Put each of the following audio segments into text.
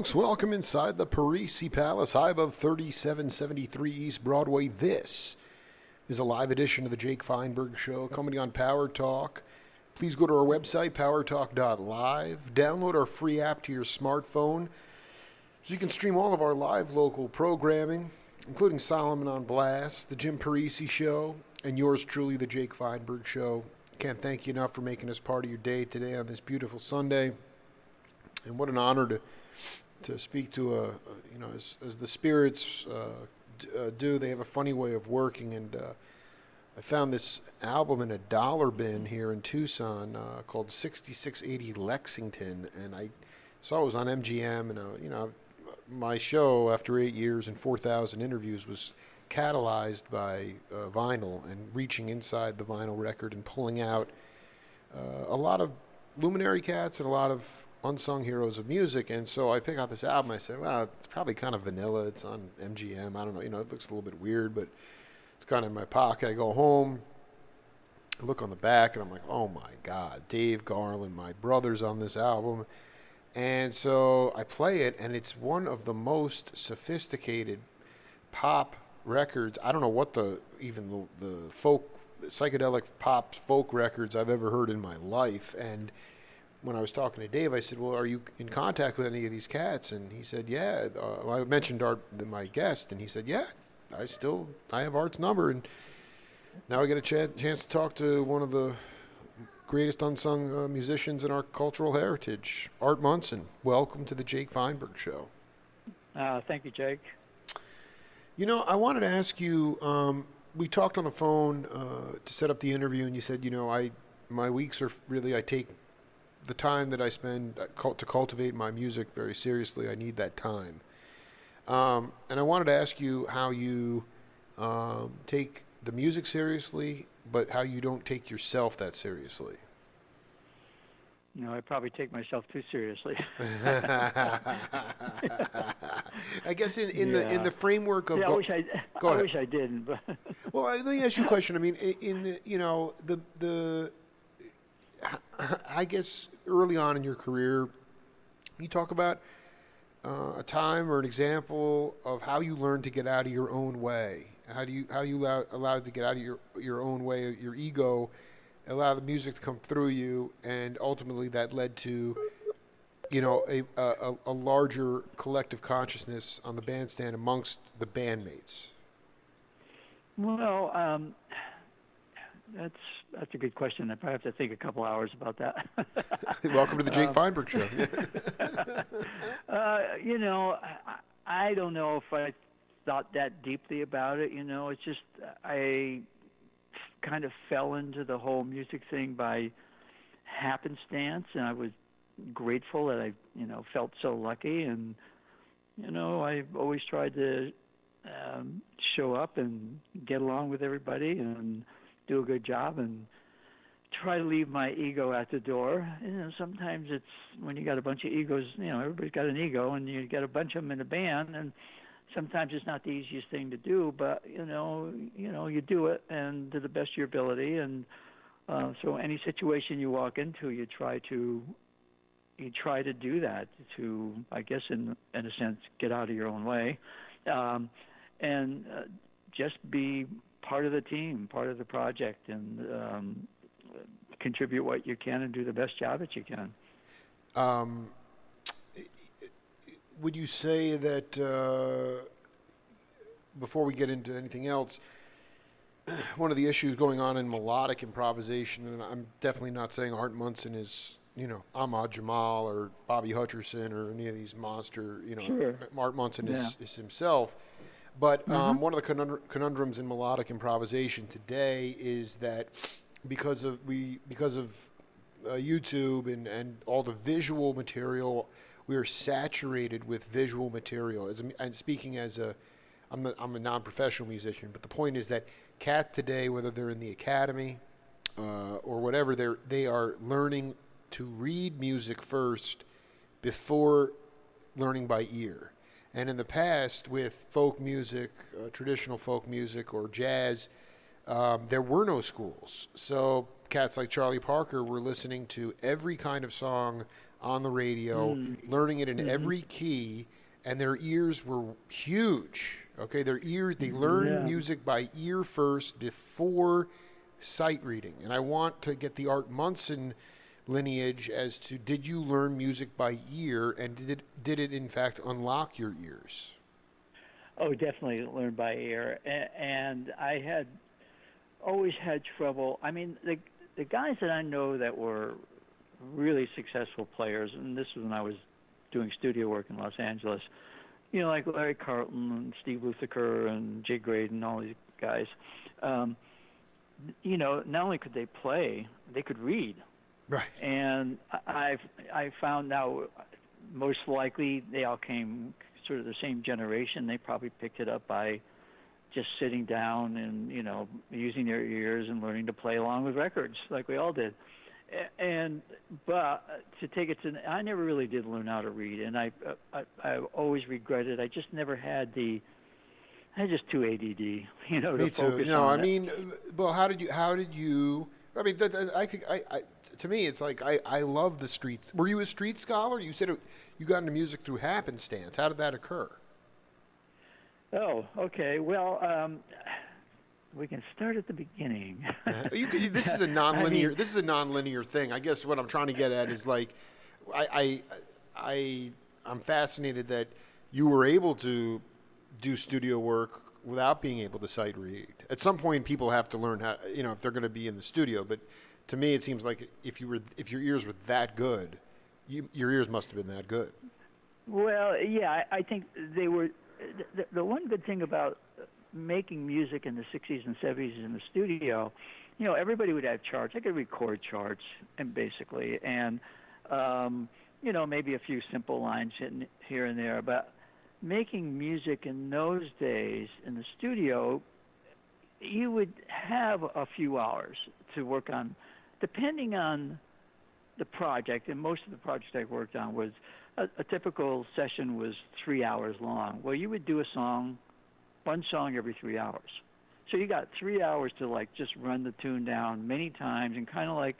folks, welcome inside the Parisi Palace, high above 3773 East Broadway. This is a live edition of the Jake Feinberg Show, coming on Power Talk. Please go to our website, powertalk.live. Download our free app to your smartphone so you can stream all of our live local programming, including Solomon on Blast, the Jim Parisi Show, and yours truly, the Jake Feinberg Show. Can't thank you enough for making us part of your day today on this beautiful Sunday. And what an honor to speak to as the spirits do. They have a funny way of working, and I found this album in a dollar bin here in Tucson called 6680 Lexington, and I saw it was on MGM, and my show after 8 years and 4,000 interviews was catalyzed by vinyl and reaching inside the vinyl record and pulling out a lot of luminary cats and a lot of unsung heroes of music. And so I pick out this album. I said, well, it's probably kind of vanilla. It's on MGM. I don't know. It looks a little bit weird, but it's kind of in my pocket. I go home, I look on the back, and I'm like, oh my God, Dave Garland, my brother's on this album. And so I play it, and it's one of the most sophisticated pop records. I don't know what the folk, psychedelic pop folk records I've ever heard in my life. And when I was talking to Dave, I said, well, are you in contact with any of these cats? And he said, yeah. I mentioned Art, my guest, and he said, yeah, I have Art's number. And now I get a chance to talk to one of the greatest unsung musicians in our cultural heritage, Art Munson. Welcome to the Jake Feinberg Show. Thank you, Jake. I wanted to ask you, we talked on the phone to set up the interview, and you said, my weeks are really, I take the time that I spend to cultivate my music very seriously. I need that time. And I wanted to ask you how you take the music seriously, but how you don't take yourself that seriously. I probably take myself too seriously. I guess in the framework of I wish I didn't. But well, let me ask you a question. I mean, in the I guess early on in your career, you talk about a time or an example of how you learned to get out of your own way. How you allowed to get out of your own way, your ego, allow the music to come through you, and ultimately that led to a larger collective consciousness on the bandstand amongst the bandmates. Well, that's a good question. I probably have to think a couple hours about that. Welcome to the Jake Feinberg Show. I don't know if I thought that deeply about it. It's just I kind of fell into the whole music thing by happenstance, and I was grateful that I felt so lucky. And I always tried to show up and get along with everybody and do a good job and try to leave my ego at the door. Sometimes it's when you got a bunch of egos, everybody's got an ego, and you got a bunch of them in a band, and sometimes it's not the easiest thing to do, but you do it and to the best of your ability. And so any situation you walk into, you try to do that to, I guess, in a sense, get out of your own way, and just be part of the team, part of the project, and contribute what you can and do the best job that you can. Would you say that, before we get into anything else, one of the issues going on in melodic improvisation, and I'm definitely not saying Art Munson is, Ahmad Jamal or Bobby Hutcherson or any of these monster, Sure. Art Munson is himself. But one of the conundrums in melodic improvisation today is that because of YouTube and all the visual material, we are saturated with visual material. And speaking I'm a non-professional musician, but the point is that cats today, whether they're in the academy or whatever, they are learning to read music first before learning by ear. And in the past, with folk music, traditional folk music or jazz, there were no schools. So cats like Charlie Parker were listening to every kind of song on the radio, learning it in every key, and their ears were huge. Okay, they learn music by ear first before sight reading. And I want to get the Art Munson lineage as to, did you learn music by ear, and did it in fact unlock your ears? Oh, definitely learned by ear, and I had always had trouble. I mean, the guys that I know that were really successful players, and this was when I was doing studio work in Los Angeles, like Larry Carlton and Steve Lukather and Jay Graydon, all these guys. Not only could they play, they could read. Right. And I found now, most likely they all came sort of the same generation. They probably picked it up by just sitting down and using their ears and learning to play along with records like we all did. But to take it to, I never really did learn how to read, and I always regretted. I just never had I was just too ADD, Me to too. focus on I mean, well, how did you? I mean, to me, it's like I love the streets. Were you a street scholar? You said you got into music through happenstance. How did that occur? Oh, okay. Well, we can start at the beginning. This is a nonlinear. This is a nonlinear thing. I guess what I'm trying to get at is like, I'm fascinated that you were able to do studio work without being able to sight read. At some point, people have to learn how, if they're going to be in the studio. But to me, it seems like if your ears were that good, your ears must have been that good. Well, yeah, I think they were. The one good thing about making music in the 60s and 70s in the studio, everybody would have charts. I could record charts, and basically, and maybe a few simple lines here and there, but making music in those days in the studio, you would have a few hours to work on, depending on the project. And most of the projects I worked on was a typical session was 3 hours long. Well, you would do one song every 3 hours. So you got 3 hours to just run the tune down many times and kind of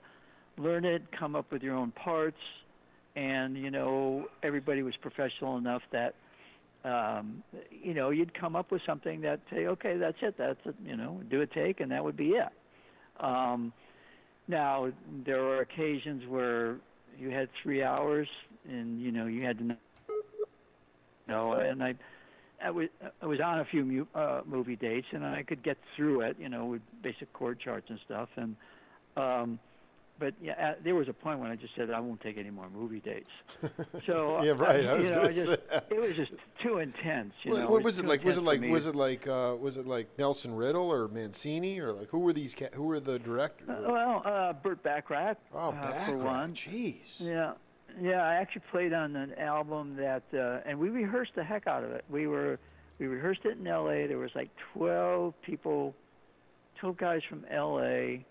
learn it, come up with your own parts, and everybody was professional enough that you'd come up with something that say, okay, that's it, do a take, and that would be it. Now, there were occasions where you had 3 hours, and you had to know, and I was on a few movie dates, and I could get through it, with basic chord charts and stuff, and but yeah, there was a point when I just said I won't take any more movie dates. So yeah, right. it was just too intense. What was it like? Was it like Nelson Riddle or Mancini or who were these? Who were the directors? Burt Bacharach. Oh, Bacharach. For one. Jeez. Yeah. I actually played on an album that, and we rehearsed the heck out of it. We rehearsed it in L.A. There was 12 guys from L.A.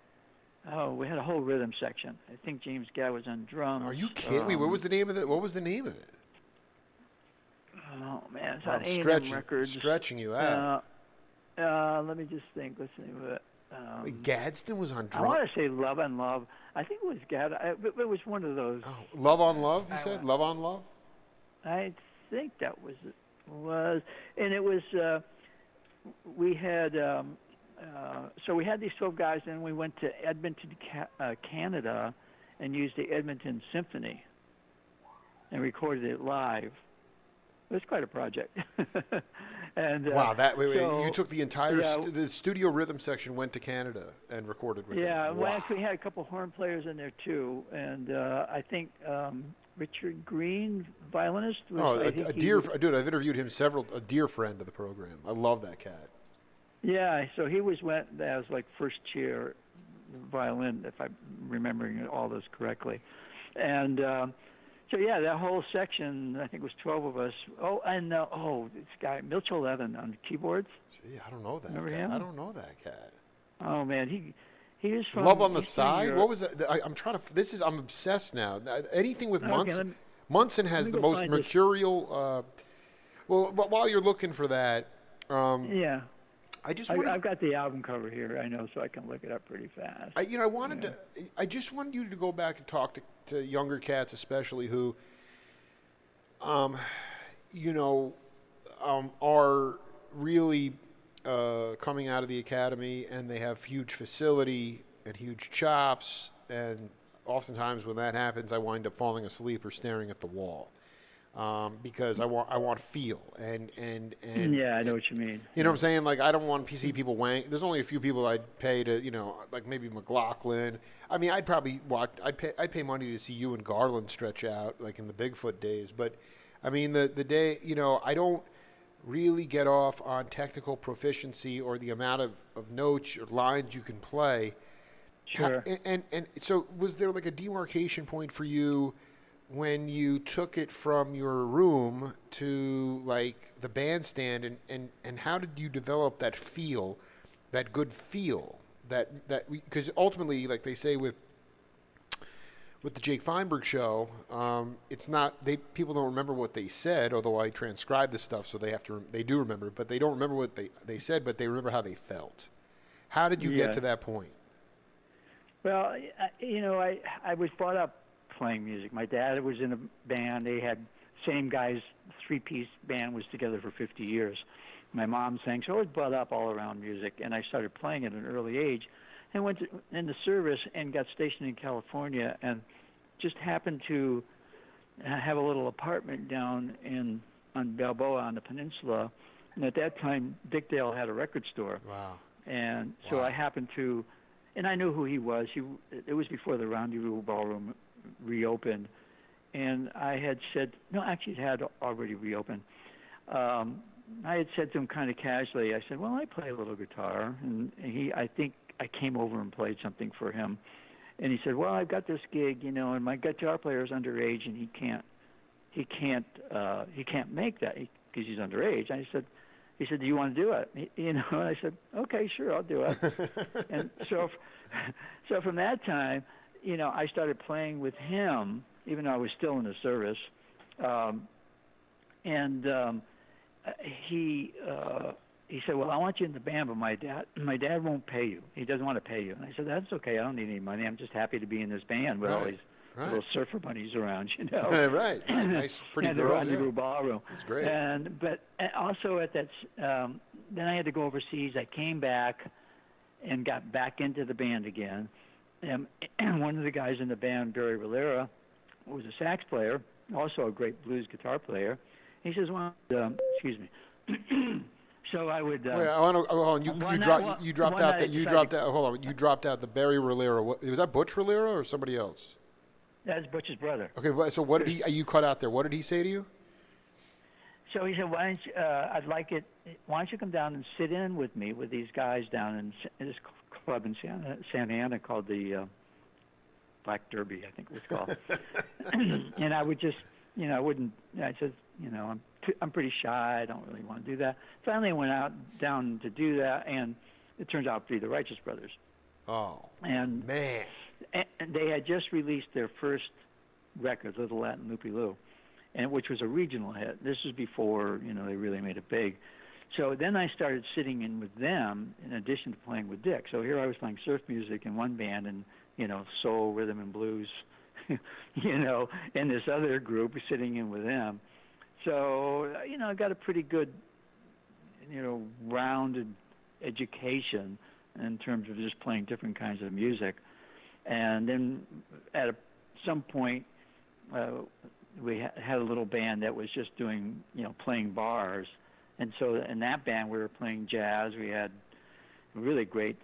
Oh, we had a whole rhythm section. I think James Gadd was on drums. Are you kidding me? What was the name of it? What was the name of it? Oh man, it's on A&M Records. Stretching you out. Let me just think. What's the name of it? Wait, Gadsden was on drums. I want to say Love on Love. I think it was Gadd. It was one of those. Oh, Love on Love. You said Love on Love. I think that was, and it was. We had. So we had these 12 guys, and we went to Edmonton, Canada, and used the Edmonton Symphony and recorded it live. It was quite a project. And wow, you took the entire the studio rhythm section, went to Canada and recorded with them. Yeah, wow. We actually had a couple horn players in there too, and I think Richard Green, violinist. A dear dude. I've interviewed him a dear friend of the program. I love that cat. Yeah, so he went as first chair violin, if I'm remembering all this correctly. And so, yeah, that whole section, I think it was 12 of us. Oh, and this guy, Mitchell Levin on keyboards. Gee, I don't know that. Remember cat. him? I don't know that cat. Oh, man, he is from Love on the Eastern Side? Europe. What was that? I'm obsessed now. Anything with Munson. Munson has the most mercurial. Well, but while you're looking for that. Yeah. I just wanted I've got the album cover here, I know, so I can look it up pretty fast. I just wanted you to go back and talk to younger cats, especially who, you know, are really coming out of the academy, and they have huge facility and huge chops, and oftentimes when that happens, I wind up falling asleep or staring at the wall. Because I want feel and Yeah, I know what you mean. you know what I'm saying? Like, I don't want PC people wank. There's only a few people I'd pay to, you know, like maybe McLaughlin. I mean, I'd probably watch. I'd pay money to see you and Garland stretch out like in the Bigfoot days. But I mean, the day, you know, I don't really get off on technical proficiency or the amount of notes or lines you can play. Sure. And so was there like a demarcation point for you when you took it from your room to like the bandstand, and how did you develop that feel, that good feel that because ultimately, like they say with the Jake Feinberg show, it's not people don't remember what they said, although I transcribe the stuff, so they do remember, but they don't remember what they said, but they remember how they felt. How did you get to that point? Well, you know, I was brought up playing music. My dad was in a band. They had same guys, three-piece band was together for 50 years. My mom sang, so I was brought up all around music, and I started playing at an early age, and went in the service and got stationed in California, and just happened to have a little apartment down on Balboa on the peninsula. And at that time, Dick Dale had a record store. Wow. And so I happened to, and I knew who he was. It was before the Rendezvous Ballroom reopened, and I had said, no, actually it had already reopened. I had said to him kind of casually, I said, well, I play a little guitar, and I think I came over and played something for him, and he said, well, I've got this gig, you know, and my guitar player is underage, and he can't make that because he's underage. And he said, do you want to do it? You know, and I said, okay, sure, I'll do it. And so from that time, you know, I started playing with him, even though I was still in the service. He said, well, I want you in the band, but my dad won't pay you. He doesn't want to pay you. And I said, that's okay. I don't need any money. I'm just happy to be in this band with all these little surfer bunnies around, you know. Right. Nice, pretty girls. And the Rendezvous Ballroom. That's great. But also at that, then I had to go overseas. I came back and got back into the band again. And one of the guys in the band, Barry Valera, was a sax player, also a great blues guitar player. He says, well, excuse me. So I would. Wait, I want to. Hold on. You dropped out. Hold on. You dropped out the Barry Valera. Was that Butch Valera or somebody else? That's Butch's brother. Okay. So what did he? You cut out there. What did he say to you? So he said, "Why don't you, I'd like it. Why don't you come down and sit in with me with these guys down in this club in Santa Ana called the Black Derby, I think it was called." And I would just, you know, I wouldn't. I said, you know, I'm pretty shy. I don't really want to do that. Finally, I went down to do that, and it turns out to be the Righteous Brothers. Oh, and man! And they had just released their first record, Little Latin Loopy Loo, and which was a regional hit. This was before, you know, they really made it big. So then I started sitting in with them in addition to playing with Dick. So here I was playing surf music in one band and, you know, soul, rhythm, and blues, you know, and this other group sitting in with them. So, you know, I got a pretty good, you know, rounded education in terms of just playing different kinds of music. And then at some point, we had a little band that was just doing, you know, playing bars. And so in that band, we were playing jazz. We had a really great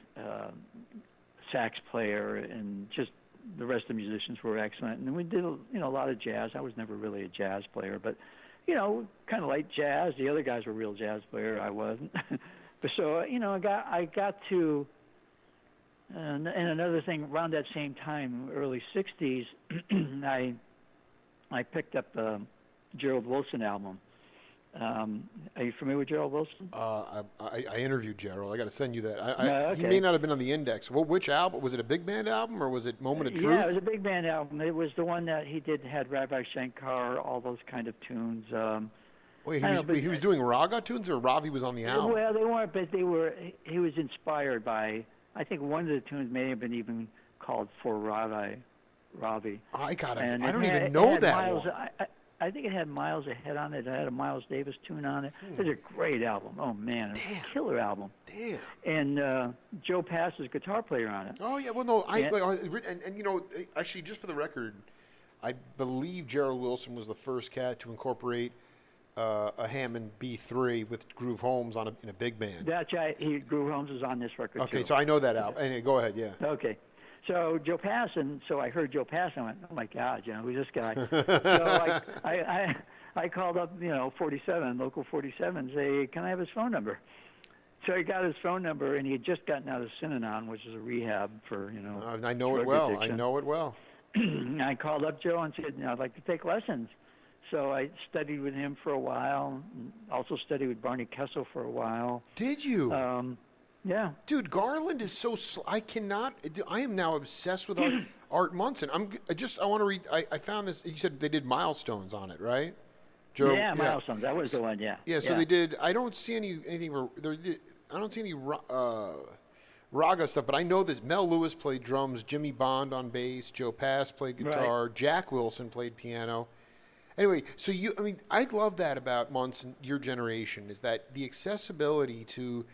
sax player, and just the rest of the musicians were excellent. And we did, you know, a lot of jazz. I was never really a jazz player, but, you know, kind of like jazz. The other guys were real jazz players. I wasn't. But so, you know, I got to, and another thing, around that same time, early 60s, I picked up the Gerald Wilson album. Are you familiar with Gerald Wilson? I interviewed Gerald. I got to send you that. Okay. He may not have been on the index. Well, which album? Was it a big band album or was it Moment of Truth? Yeah, it was a big band album. It was the one that he had Rabbi Shankar, all those kind of tunes. Wait, I don't know, but he was doing raga tunes, or Ravi was on the album? well, they weren't, but they were. He was inspired by. I think one of the tunes may have been even called "For Ravi." I And don't it even know had that Miles, one. I think it had Miles Ahead on it. It had a Miles Davis tune on it. It was a great album. Oh man, it was a killer album. Damn. And Joe Pass is guitar player on it. Oh yeah, well no, And- and you know, actually, just for the record, I believe Gerald Wilson was the first cat to incorporate a Hammond B3 with Groove Holmes in a big band. That's right. Groove Holmes is on this record Okay, too. so I know that album. Anyway, go ahead, yeah. Okay. So Joe Pass, and so I heard Joe Pass, and I went, oh my God, who's this guy? So I called up, 47, local 47, say, can I have his phone number? So he got his phone number, and he had just gotten out of Synanon, which is a rehab for, I know it drug well. addiction. I know it well. I called up Joe and said, I'd like to take lessons. So I studied with him for a while, and also studied with Barney Kessel for a while. Did you? Yeah. Dude, Garland is so. I cannot. I am now obsessed with Art Munson. I want to read. I found this. You said they did Milestones on it, right? Joe, Yeah, Milestones. That was the one. Yeah. Yeah. So they did. I don't see anything for. I don't see any raga stuff, but I know this. Mel Lewis played drums. Jimmy Bond on bass. Joe Pass played guitar. Right. Jack Wilson played piano. Anyway, so I love that about Munson. Your generation is that the accessibility to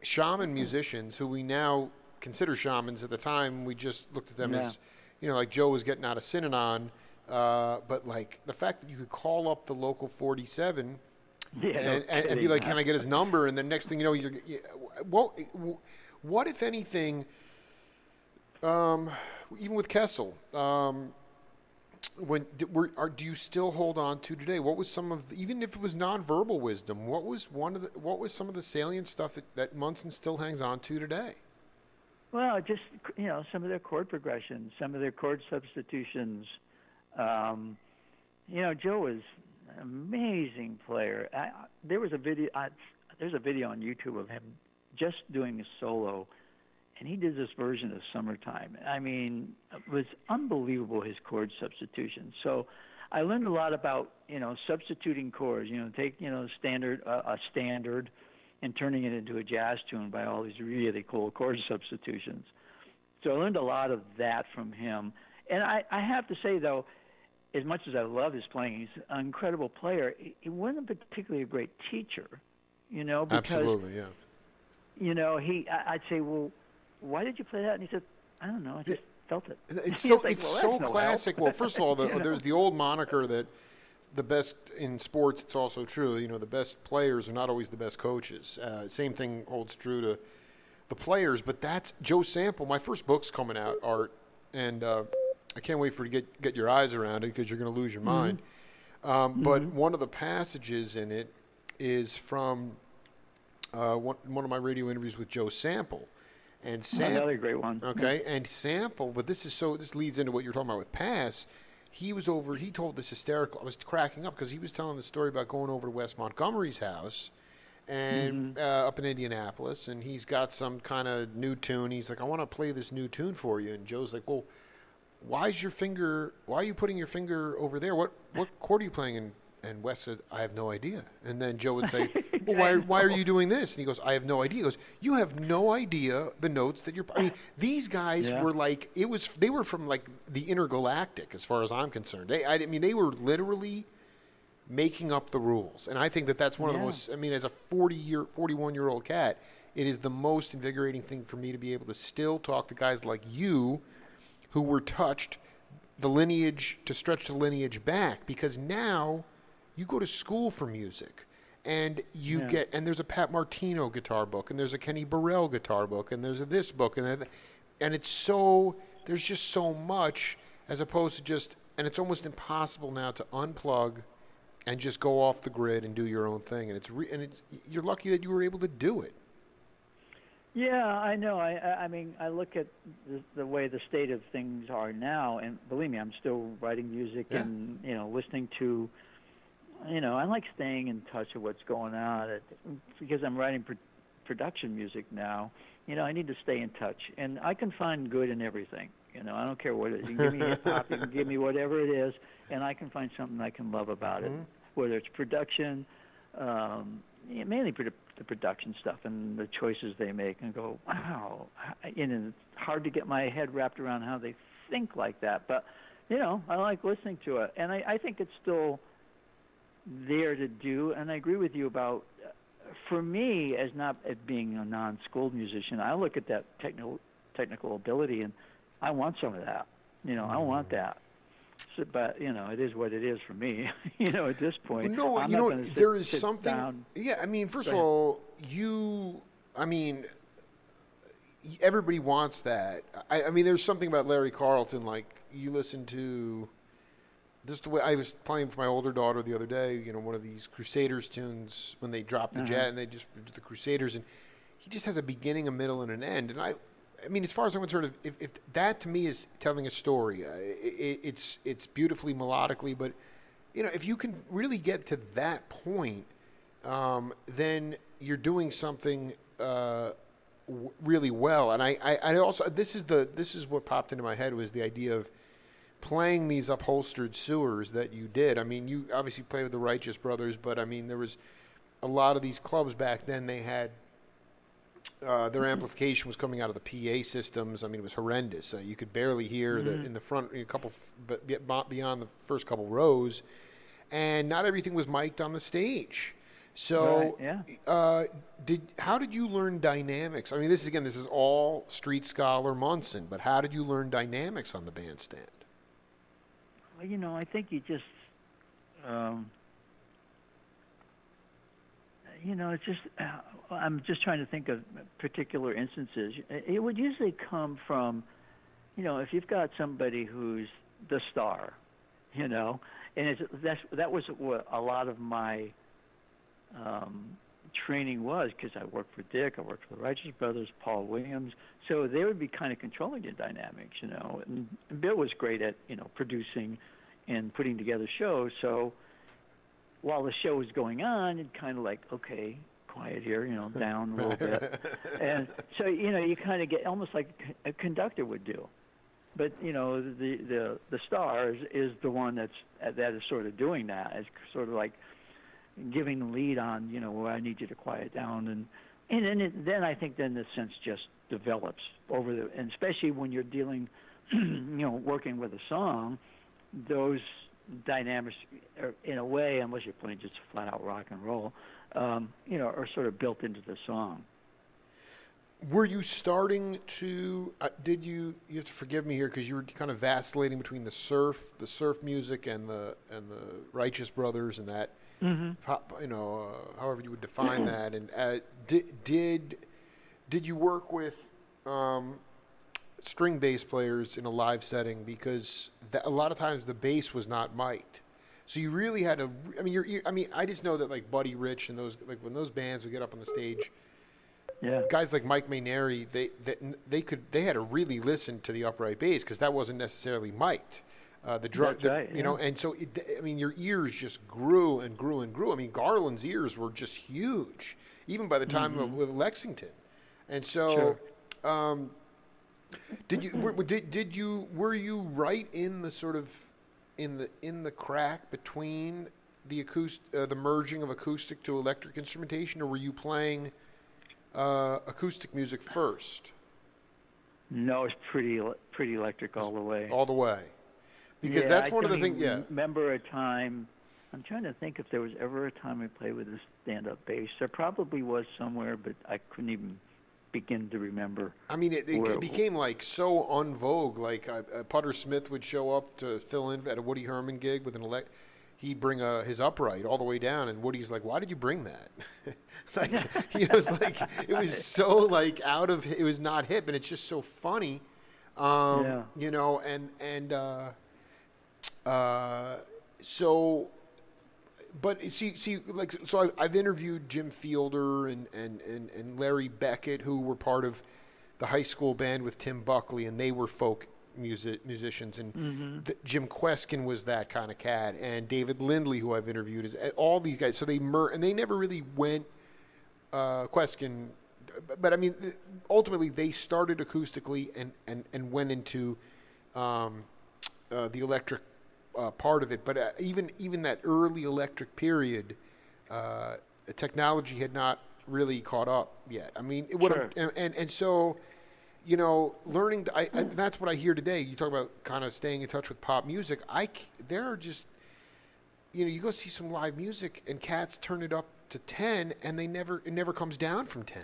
shaman musicians who we now consider shamans. At the time we just looked at them as, like Joe was getting out of Synanon, but like the fact that you could call up the local 47 and be like, can I get his number? And then next thing you know, what if anything, even with Kessel, do you still hold on to today? What was some of even if it was nonverbal wisdom? What was some of the salient stuff that Munson still hangs on to today? Well, just some of their chord progressions, some of their chord substitutions. Joe was an amazing player. There's a video on YouTube of him just doing a solo. And he did this version of Summertime. I mean, it was unbelievable, his chord substitution. So I learned a lot about, substituting chords, take, a standard and turning it into a jazz tune by all these really cool chord substitutions. So I learned a lot of that from him. And I have to say, though, as much as I love his playing, he's an incredible player. He wasn't particularly a great teacher, because, absolutely, yeah. I'd say, well, why did you play that? And he said, I don't know. I just felt it. It's so classic. Well, first of all, there's the old moniker that the best in sports, it's also true, the best players are not always the best coaches. Same thing holds true to the players, but that's Joe Sample. My first book's coming out, Art, and I can't wait for you to get your eyes around it because you're going to lose your mind. But one of the passages in it is from one of my radio interviews with Joe Sample. And another great one. Okay, and Sample, but this leads into what you're talking about with Pass. He told this hysterical, I was cracking up because he was telling the story about going over to Wes Montgomery's house and up in Indianapolis, and he's got some kind of new tune. He's like, I want to play this new tune for you. And Joe's like, well, why are you putting your finger over there? What chord are you playing? And Wes said, I have no idea. And then Joe would say, well, why are you doing this? And he goes, I have no idea. He goes, you have no idea the notes that you're... I mean, these guys were like... They were from like the intergalactic as far as I'm concerned. They were literally making up the rules. And I think that's one of the most... I mean, as a 41-year-old cat, it is the most invigorating thing for me to be able to still talk to guys like you who were touched to stretch the lineage back, because now... You go to school for music, and and there's a Pat Martino guitar book, and there's a Kenny Burrell guitar book, and there's this book, and it's there's just so much, as opposed to and it's almost impossible now to unplug and just go off the grid and do your own thing, and you're lucky that you were able to do it. Yeah, I know. I mean, I look at the way the state of things are now, and believe me, I'm still writing music and listening to. I like staying in touch with what's going on because I'm writing production music now. I need to stay in touch, and I can find good in everything. I don't care what it is. You can give me hip hop, you can give me whatever it is, and I can find something I can love about it. whether it's production, mainly the production stuff and the choices they make, and go, wow, and it's hard to get my head wrapped around how they think like that. But I like listening to it, and I think it's still there to do. And I agree with you about, for me, as being a non-schooled musician, I look at that technical ability, and I want some of that. I want that. So, but it is what it is for me. At this point, no, I'm there is sit something. down. Yeah, I mean, first of all, everybody wants that. I mean, there's something about Larry Carlton. Like, you listen to this, the way I was playing for my older daughter the other day. One of these Crusaders tunes when they drop the jet and they just do the Crusaders, and he just has a beginning, a middle, and an end. And I mean, as far as I'm concerned, if that to me is telling a story, it's beautifully melodically. But if you can really get to that point, then you're doing something really well. And I also this is what popped into my head, was the idea of playing these upholstered sewers that you did. I mean, you obviously played with the Righteous Brothers, but I mean, there was a lot of these clubs back then. They had their amplification was coming out of the PA systems. I mean, it was horrendous. You could barely hear in the front, a couple, but beyond the first couple rows, and not everything was mic'd on the stage. So, how did you learn dynamics? I mean, this is all street scholar Munson, but how did you learn dynamics on the bandstand? Well, I think you just, it's just, I'm just trying to think of particular instances. It would usually come from, if you've got somebody who's the star, and that was what a lot of my training was, because I worked for Dick, I worked for the Righteous Brothers, Paul Williams, so they would be kind of controlling the dynamics, and Bill was great at, producing and putting together shows, so while the show was going on, it'd kind of like, okay, quiet here, down a little bit. And so, you kind of get almost like a conductor would do. But, the star is the one that is sort of doing that. It's sort of like giving the lead on, where I need you to quiet down. And then I think then the sense just develops and especially when you're dealing, working with a song, those dynamics are, in a way, unless you're playing just flat out rock and roll, are sort of built into the song. Were you starting to? You have to forgive me here, because you were kind of vacillating between the surf music and the Righteous Brothers and that. However you would define that. And did you work with string bass players in a live setting? Because a lot of times the bass was not mic'd, so you really had to. I mean, I just know that, like, Buddy Rich and those, like, when those bands would get up on the stage, guys like Mike Mainieri, they had to really listen to the upright bass, because that wasn't necessarily mic'd. The drum, and so your ears just grew and grew and grew. I mean, Garland's ears were just huge, even by the time with Lexington, and so. Sure. Were you right in the sort of in the crack between the merging of acoustic to electric instrumentation, or were you playing acoustic music first? No, it's pretty electric all the way. All the way, because that's one of the things. Yeah. Remember a time? I'm trying to think if there was ever a time I played with a stand-up bass. There probably was somewhere, but I couldn't even begin to remember. I mean, it became like so en vogue. Like Putter Smith would show up to fill in at a Woody Herman gig with he'd bring his upright all the way down, and Woody's like, "Why did you bring that?" It was so like it was not hip, and it's just so funny, so. But so I've interviewed Jim Fielder and Larry Beckett, who were part of the high school band with Tim Buckley, and they were folk musicians. And Jim Queskin was that kind of cat, and David Lindley, who I've interviewed, is all these guys. So they and they never really went Queskin, but I mean, ultimately they started acoustically and went into the electric part of it. But even that early electric period, technology had not really caught up yet. I mean, Sure. and so, learning. That's what I hear today. You talk about kind of staying in touch with pop music. There are just, you go see some live music and cats turn it up to 10, and it never comes down from 10.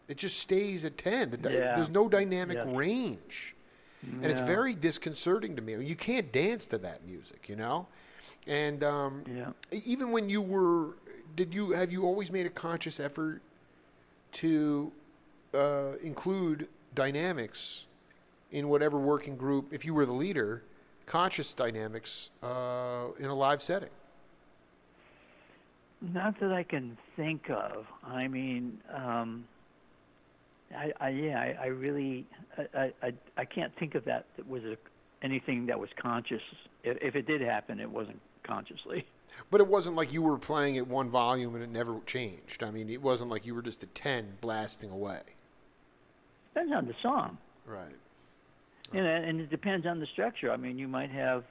It just stays at 10. Yeah. There's no dynamic Yes. range. And it's Yeah. very disconcerting to me. I mean, you can't dance to that music, And Yeah. even when you were, have you always made a conscious effort to include dynamics in whatever working group, if you were the leader, conscious dynamics in a live setting? Not that I can think of. I mean, I really, I can't think of that was anything that was conscious. If it did happen, it wasn't consciously. But it wasn't like you were playing at one volume and it never changed. I mean, it wasn't like you were just at 10 blasting away. Depends on the song. Right. And it depends on the structure. I mean, you might have,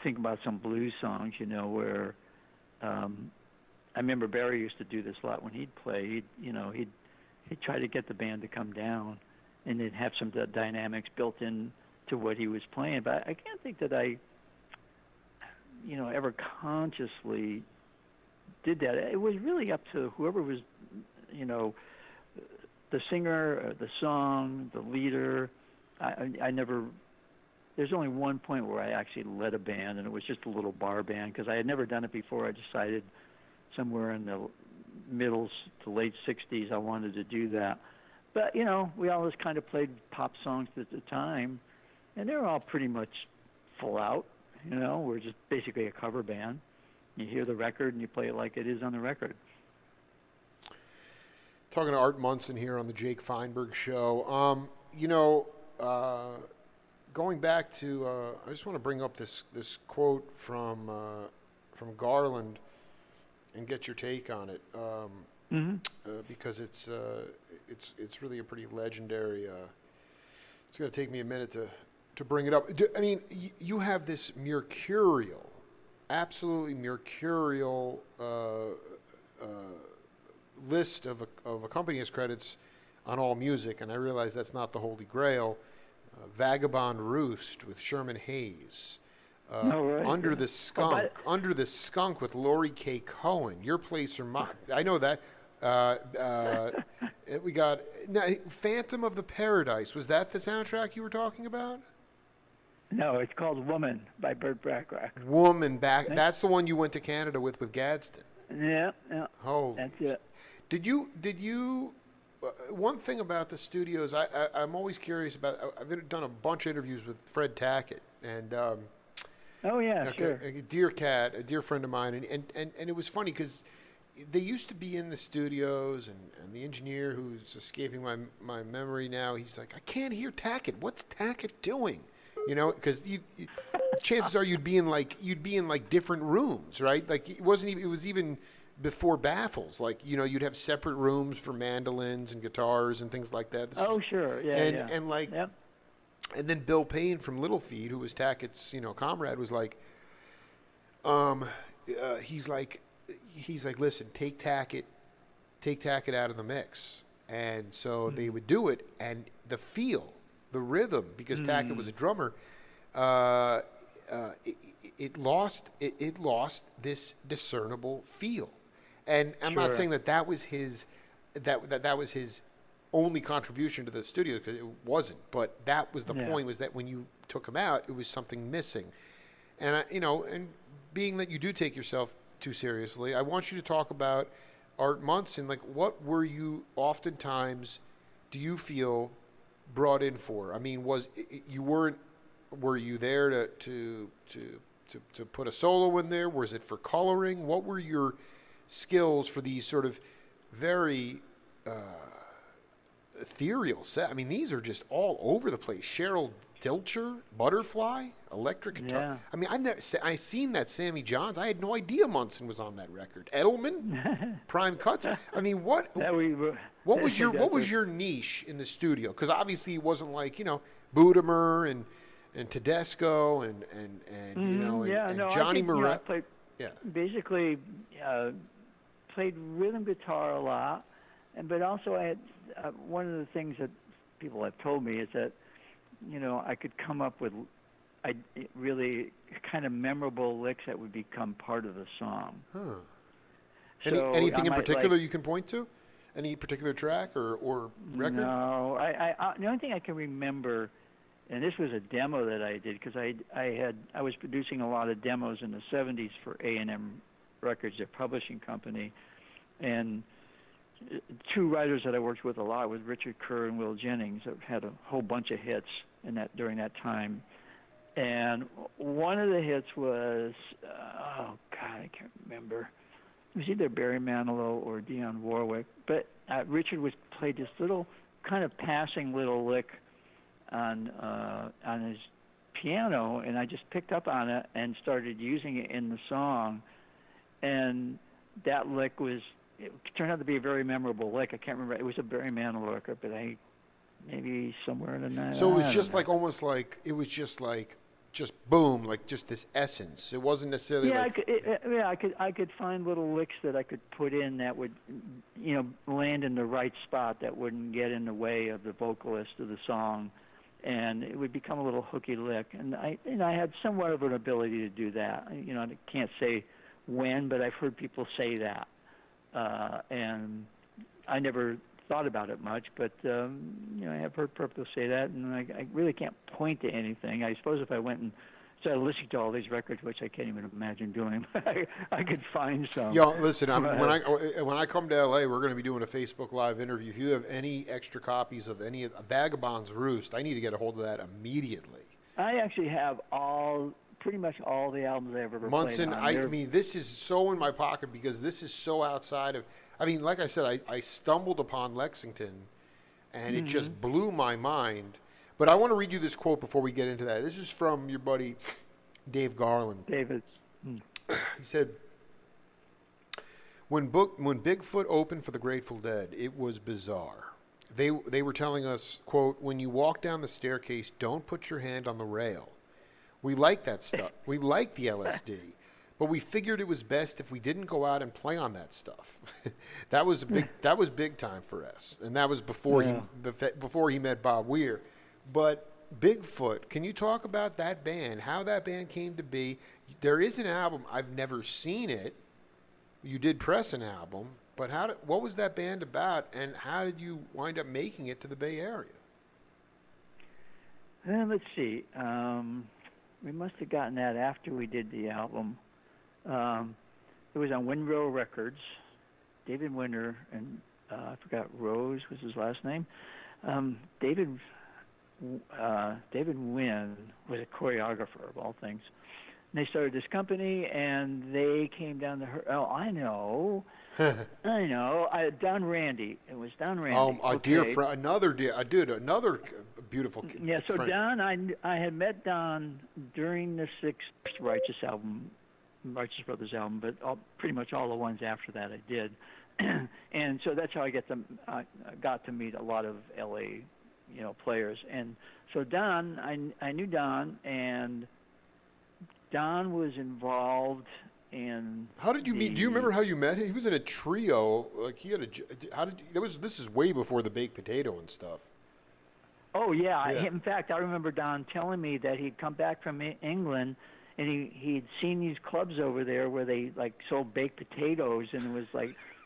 think about some blues songs, where I remember Barry used to do this a lot when he'd play. He'd try to get the band to come down, and they'd have some dynamics built in to what he was playing. But I can't think that I, ever consciously did that. It was really up to whoever was, the singer, the song, the leader. I never. There's only one point where I actually led a band, and it was just a little bar band because I had never done it before. I decided somewhere in the middle to late 60s I wanted to do that. But, we always kind of played pop songs at the time, and they were all pretty much full out. We're just basically a cover band. You hear the record, and you play it like it is on the record. Talking to Art Munson here on the Jake Feinberg Show. Going back to, I just want to bring up this quote from Garland and get your take on it, because it's really a pretty legendary. It's going to take me a minute to bring it up. I mean, you have this mercurial, absolutely mercurial list of accompanist credits on All Music, and I realize that's not the Holy Grail. Vagabond Roost with Sherman Hayes. Right. Under the Skunk with Laurie K. Cohen. Your Place or Mine. I know that. We got Phantom of the Paradise. Was that the soundtrack you were talking about? No, it's called Woman by Burt Bacharach. Woman back. That's the one you went to Canada with Gadsden. Yeah. Holy. That's it. Did you? One thing about the studios, I'm always curious about. I've done a bunch of interviews with Fred Tackett, and sure. a dear friend of mine, and it was funny because they used to be in the studios, and the engineer who's escaping my memory now, he's like, I can't hear Tackett. What's Tackett doing? Because chances are you'd be in like different rooms, right? Like it was even before baffles, like you'd have separate rooms for mandolins and guitars and things like that. Sure, yeah, and like, yep. And then Bill Payne from Little Feat, who was Tackett's comrade, was like, he's like, listen, take Tackett out of the mix, and so they would do it, and the feel, the rhythm, because Tackett was a drummer. It lost this discernible feel. And I'm not saying that was his that was his only contribution to the studio, because it wasn't. But that was the point, was that when you took him out, it was something missing. And and being that you do take yourself too seriously, I want you to talk about Art Munson. Like, what were you oftentimes, do you feel, brought in for? I mean, were you there to put a solo in there? Was it for coloring? What were your skills for these sort of very ethereal set? I mean, these are just all over the place. Cheryl Dilcher, Butterfly, electric guitar. Yeah. I mean, I seen that Sammy Johns. I had no idea Munson was on that record. Edelman, Prime Cuts. I mean, what was your niche in the studio? Because obviously it wasn't like Budemer and Tedesco and you know and no, Johnny Morello. I played Yeah. basically played rhythm guitar a lot, but also I had one of the things that people have told me is that I could come up with really kind of memorable licks that would become part of the song. Huh. So Anything in might, particular you can point to? Any particular track or record? No, the only thing I can remember, and this was a demo that I did because I was producing a lot of demos in the '70s for A&M Records, their publishing company, and two writers that I worked with a lot was Richard Kerr and Will Jennings that had a whole bunch of hits during that time. And one of the hits was, I can't remember. It was either Barry Manilow or Dionne Warwick. But Richard played this little kind of passing little lick on his piano, and I just picked up on it and started using it in the song. And that lick it turned out to be a very memorable lick. I can't remember. It was a Barry Manilow record, but maybe somewhere in the night. So it was just like almost like it was just like boom, like just this essence. It wasn't necessarily I could find little licks that I could put in that would land in the right spot that wouldn't get in the way of the vocalist of the song, and it would become a little hooky lick. And I had somewhat of an ability to do that. I can't say when, but I've heard people say that. And I never thought about it much, but I have heard people say that, and I really can't point to anything. I suppose if I went and started listening to all these records, which I can't even imagine doing, I could find some. Yo, listen, when I come to LA, we're going to be doing a Facebook Live interview. If you have any extra copies of any of Vagabond's Roost, I need to get a hold of that immediately. I actually have pretty much all the albums I've ever Munson, played on. I mean, this is so in my pocket because this is so outside of. I mean, like I said, I stumbled upon Lexington, and it just blew my mind. But I want to read you this quote before we get into that. This is from your buddy Dave Garland. David. He said, when Bigfoot opened for the Grateful Dead, it was bizarre. They were telling us, quote, when you walk down the staircase, don't put your hand on the rail. We like that stuff. We like the LSD. But we figured it was best if we didn't go out and play on that stuff. That was big time for us, and that was before he met Bob Weir. But Bigfoot, can you talk about that band? How that band came to be? There is an album. I've never seen it. You did press an album, but what was that band about, and how did you wind up making it to the Bay Area? Let's see. We must have gotten that after we did the album. It was on Windrow Records. David Winter and I forgot Rose was his last name. David Wynn was a choreographer of all things. And they started this company, and they came down to her. Oh, I know. Don Randy. It was Don Randy. A dear friend, another beautiful. Yeah. So friend. Don, I had met Don during the sixth Righteous Brothers album, but pretty much all the ones after that I did, and so that's how I got to meet a lot of LA, players. And so Don, I knew Don, and Don was involved in. How did you meet? Do you remember how you met him? He was in a trio. Like he had this is way before the baked potato and stuff. Oh yeah. In fact, I remember Don telling me that he'd come back from England. And he'd seen these clubs over there where they sold baked potatoes, and it was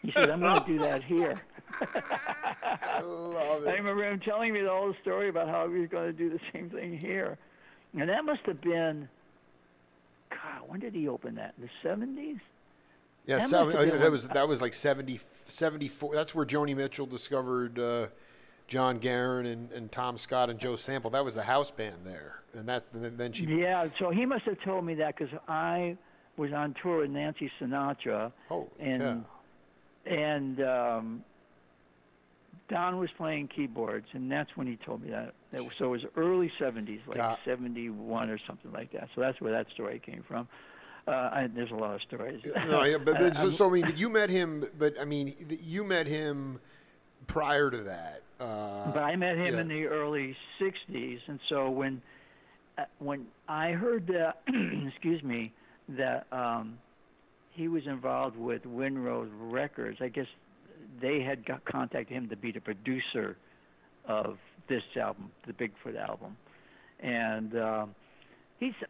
he said, "I'm going to do that here." I love it. I remember him telling me the whole story about how he was going to do the same thing here, and that must have been, God, when did he open that? In the 70s? Yeah, that was like 70, 74. That's where Joni Mitchell discovered John Guerin and Tom Scott and Joe Sample. That was the house band there. And then she. Yeah, so he must have told me that because I was on tour with Nancy Sinatra. Oh, and Don was playing keyboards, and that's when he told me that. So it was early 70s, 71 or something like that. So that's where that story came from. There's a lot of stories. So I mean, you met him, but I mean, you met him prior to that. But I met him in the early 60s, and so when when I heard that, excuse me, that he was involved with Winrose Records, I guess they had contacted him to be the producer of this album, the Bigfoot album, and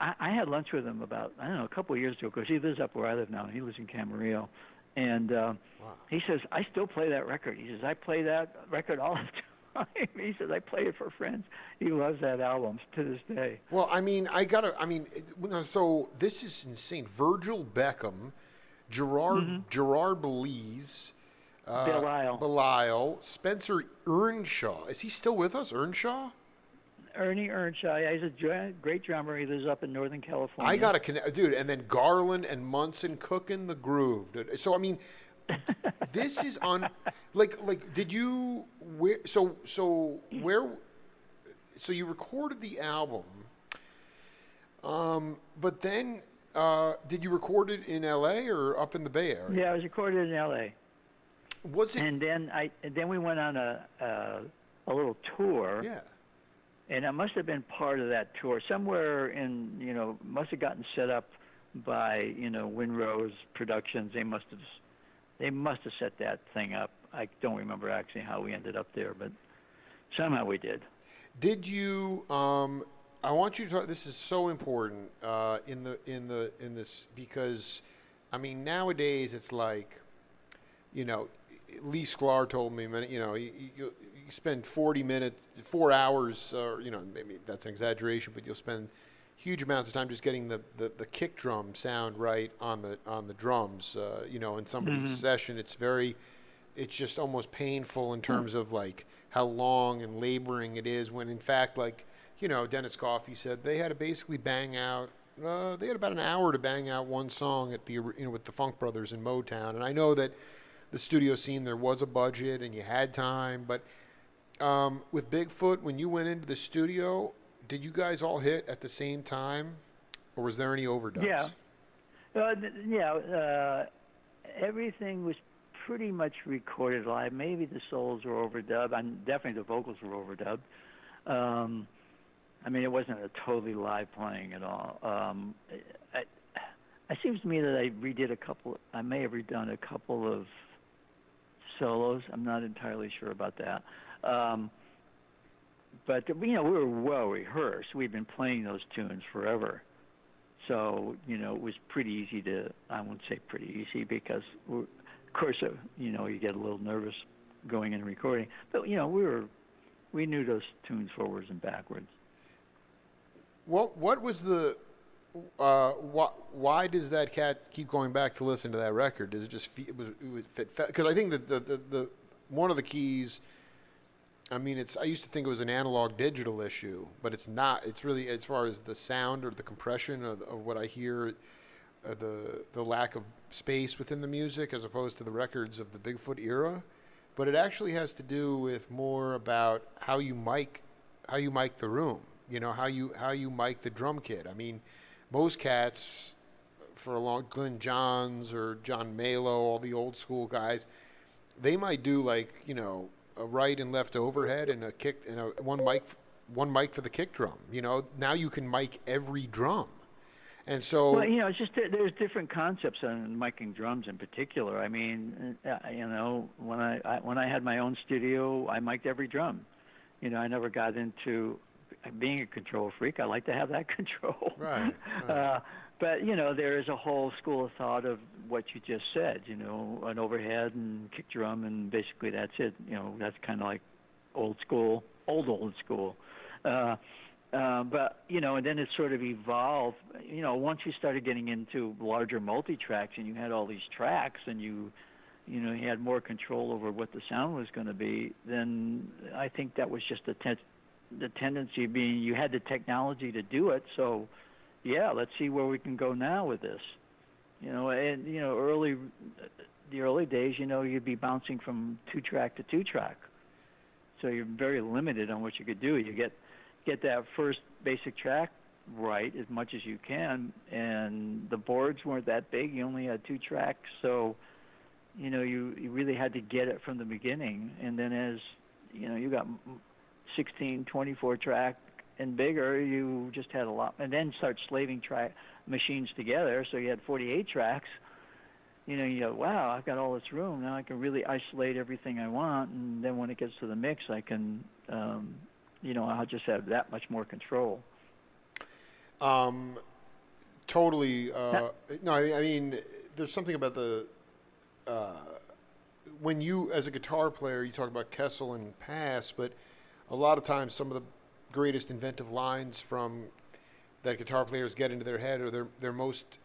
I had lunch with him about, I don't know, a couple of years ago, because he lives up where I live now, and he lives in Camarillo. And Wow. he says, I still play that record. He says, I play that record all the time. He says, I play it for friends. He loves that album to this day. Well, so this is insane. Virgil Beckham, Gerard Belize, Belial, Spencer Earnshaw. Is he still with us, Earnshaw? Ernie Earnshaw, yeah, he's a great drummer. He lives up in Northern California. I got to connect, dude. And then Garland and Munson cooking the groove, dude. So I mean, this is on, like, did you so you recorded the album, but then did you record it in L.A. or up in the Bay Area? Yeah, it was recorded in L.A. Was it? And then we went on a little tour. Yeah. And it must have been part of that tour. Somewhere in, must have gotten set up by, Winrose Productions. They must have set that thing up. I don't remember actually how we ended up there, but somehow we did. Did you? I want you to talk. This is so important in this, because, I mean, nowadays it's like, Lee Sklar told me, you spend 4 hours, or maybe that's an exaggeration, but you'll spend huge amounts of time just getting the kick drum sound right on the drums. In somebody's session, it's just almost painful in terms of like how long and laboring it is. When in fact, like Dennis Coffey said, they had to basically bang out. They had about an hour to bang out one song at with the Funk Brothers in Motown. And I know that the studio scene, there was a budget and you had time, but with Bigfoot, when you went into the studio, did you guys all hit at the same time, or was there any overdubs? Yeah. Everything was pretty much recorded live. Maybe the solos were overdubbed. Definitely the vocals were overdubbed. It wasn't a totally live playing at all. It seems to me that I may have redone a couple of solos. I'm not entirely sure about that. But we were well rehearsed. We've been playing those tunes forever. So, it was pretty easy I won't say pretty easy, because, of course, you get a little nervous going in and recording. But, we knew those tunes forwards and backwards. What was the, why does that cat keep going back to listen to that record? Does it just fit? Because I think that the one of the keys, I used to think it was an analog digital issue, but it's not. It's really, as far as the sound or the compression of what I hear, the lack of space within the music as opposed to the records of the Bigfoot era. But it actually has to do with more about how you mic the room. How you mic the drum kit. Most cats, for a long, Glenn Johns or John Malo, all the old school guys, they might do like, a right and left overhead and a kick and one mic for the kick drum. Now you can mic every drum. And so, well, it's just there's different concepts on miking drums in particular. When I had my own studio, I mic'd every drum. I never got into being a control freak. I like to have that control. Right. But there is a whole school of thought of what you just said. An overhead and kick drum, and basically that's it. That's kind of like old school. But and then it sort of evolved. Once you started getting into larger multi-tracks, and you had all these tracks, and you had more control over what the sound was going to be, then I think that was just the tendency being you had the technology to do it. So, yeah, let's see where we can go now with this. The early days, you'd be bouncing from 2-track to 2-track. So you're very limited on what you could do. You get that first basic track right as much as you can, and the boards weren't that big. You only had 2 tracks, so you really had to get it from the beginning. And then as you got 16, 24 track and bigger, you just had a lot, and then start slaving track machines together. So you had 48 tracks. You go, wow, I've got all this room now. I can really isolate everything I want, and then when it gets to the mix, I can, I'll just have that much more control. Totally. No, I mean, there's something about the when you, as a guitar player, you talk about Kessel and Pass, but a lot of times some of the greatest inventive lines from that guitar players get into their head, or they're most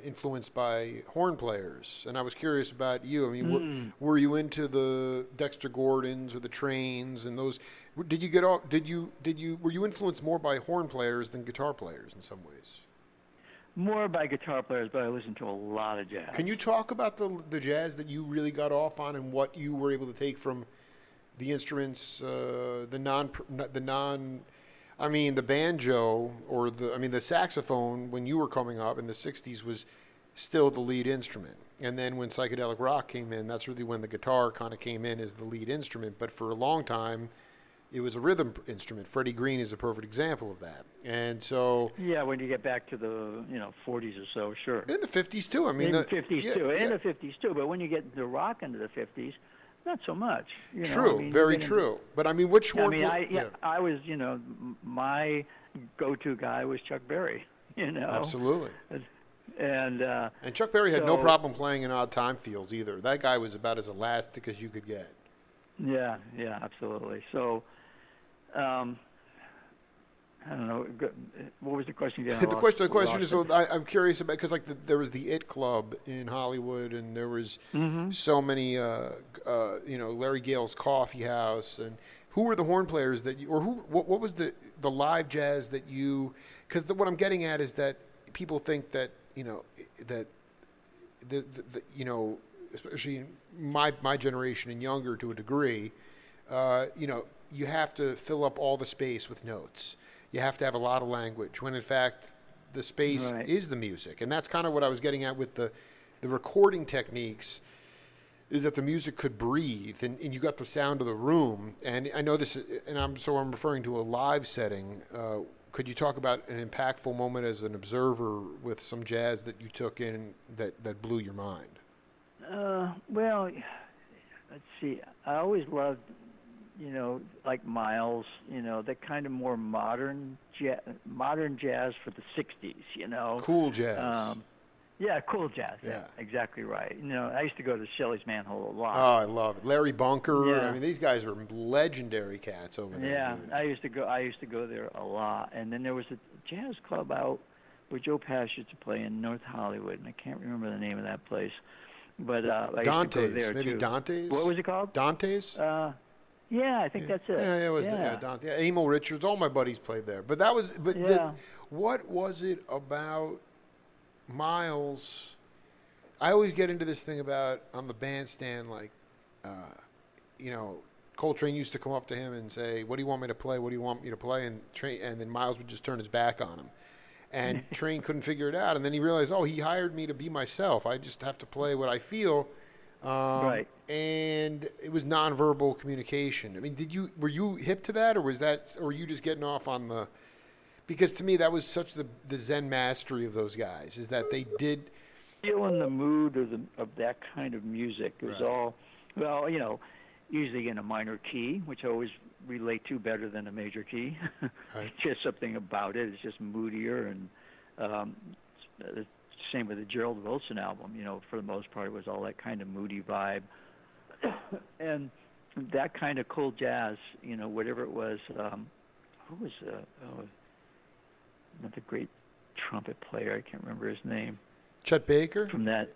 influenced by horn players. And I was curious about you. I mean, were you into the Dexter Gordons or the Trains and those? Did you get off? Were you influenced more by horn players than guitar players in some ways? More by guitar players, but I listen to a lot of jazz. Can you talk about the jazz that you really got off on and what you were able to take from the instruments, the banjo or the saxophone when you were coming up in the 60s was still the lead instrument. And then when psychedelic rock came in, that's really when the guitar kind of came in as the lead instrument. But for a long time, it was a rhythm instrument. Freddie Green is a perfect example of that. And so... Yeah, when you get back to the 40s or so, sure. In the 50s, too. In the 50s, too. In the 50s, too. But when you get into rock into the 50s, not so much. True, very true. But I mean, which horn? I was, my go-to guy was Chuck Berry. Absolutely. And Chuck Berry had no problem playing in odd time fields either. That guy was about as elastic as you could get. Yeah, absolutely. So, I don't know. What was the question again? The question is, I'm curious about, because there was the It Club in Hollywood, and there was so many, Larry Gale's Coffee House, and who were the horn players that you, or what was the live jazz that you? Because what I'm getting at is that people think that especially my generation and younger to a degree, you have to fill up all the space with notes. You have to have a lot of language, when in fact the space is the music. And that's kind of what I was getting at with the recording techniques, is that the music could breathe, and you got the sound of the room. And I know this, and I'm referring to a live setting. Could you talk about an impactful moment as an observer with some jazz that you took in that blew your mind? Well, let's see. I always loved, like Miles, that kind of more modern jazz for the 60s, Cool jazz. Cool jazz. Yeah, exactly right. I used to go to Shelley's Manhole a lot. Oh, I love it. Larry Bunker. Yeah. I mean, these guys were legendary cats over there. Yeah, dude. I used to go there a lot. And then there was a jazz club out where Joe Pass used to play in North Hollywood, and I can't remember the name of that place. But I used to go there maybe too. Dante's. What was it called? Dante's. Yeah, I think that's it. Yeah, it was Dante. Yeah, Emil Richards. All my buddies played there. But that was. But what was it about Miles? I always get into this thing about on the bandstand, like, Coltrane used to come up to him and say, "What do you want me to play? What do you want me to play?" And then Miles would just turn his back on him. And Train couldn't figure it out. And then he realized, he hired me to be myself. I just have to play what I feel. Right. And it was nonverbal communication. I mean, were you hip to that, or were you just getting off on the? Because to me, that was such the Zen mastery of those guys, is that they did feel in the mood of that kind of music. It was all, usually in a minor key, which I always relate to better than a major key. Right. Just something about it. It's just moodier, and same with the Gerald Wilson album. For the most part, it was all that kind of moody vibe, and that kind of cool jazz. Whatever it was. Who was another great trumpet player? I can't remember his name. Chet Baker. From that.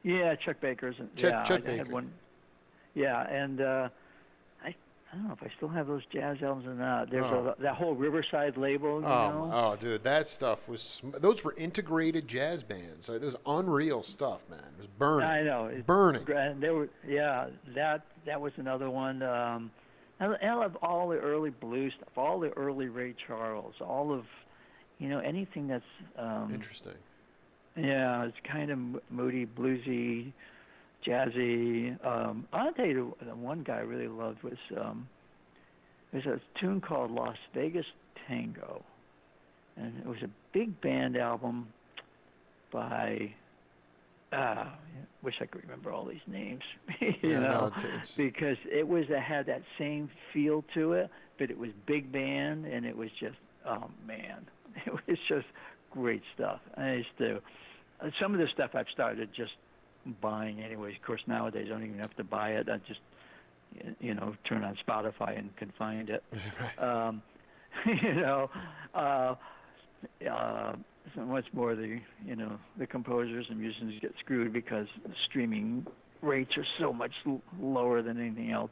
Yeah, Chuck Baker's. Chet Baker. I had one. Yeah, and I don't know if I still have those jazz albums or not. There's that whole Riverside label, Oh, dude, that stuff was... Those were integrated jazz bands. It was unreal stuff, man. It was burning. I know. Burning. And they were, that was another one. I love all the early blues stuff, all the early Ray Charles, all of, anything that's... Interesting. Yeah, it's kind of moody, bluesy, jazzy. I'll tell you, the one guy I really loved was There's a tune called Las Vegas Tango, and it was a big band album by. Wish I could remember all these names, because it had that same feel to it, but it was big band, and it was just, oh man, it was just great stuff. I used to, some of the stuff I've started just buying anyways. Of course, nowadays I don't even have to buy it. I just, turn on Spotify and can find it. Right. So much more the composers and musicians get screwed because the streaming rates are so much lower than anything else,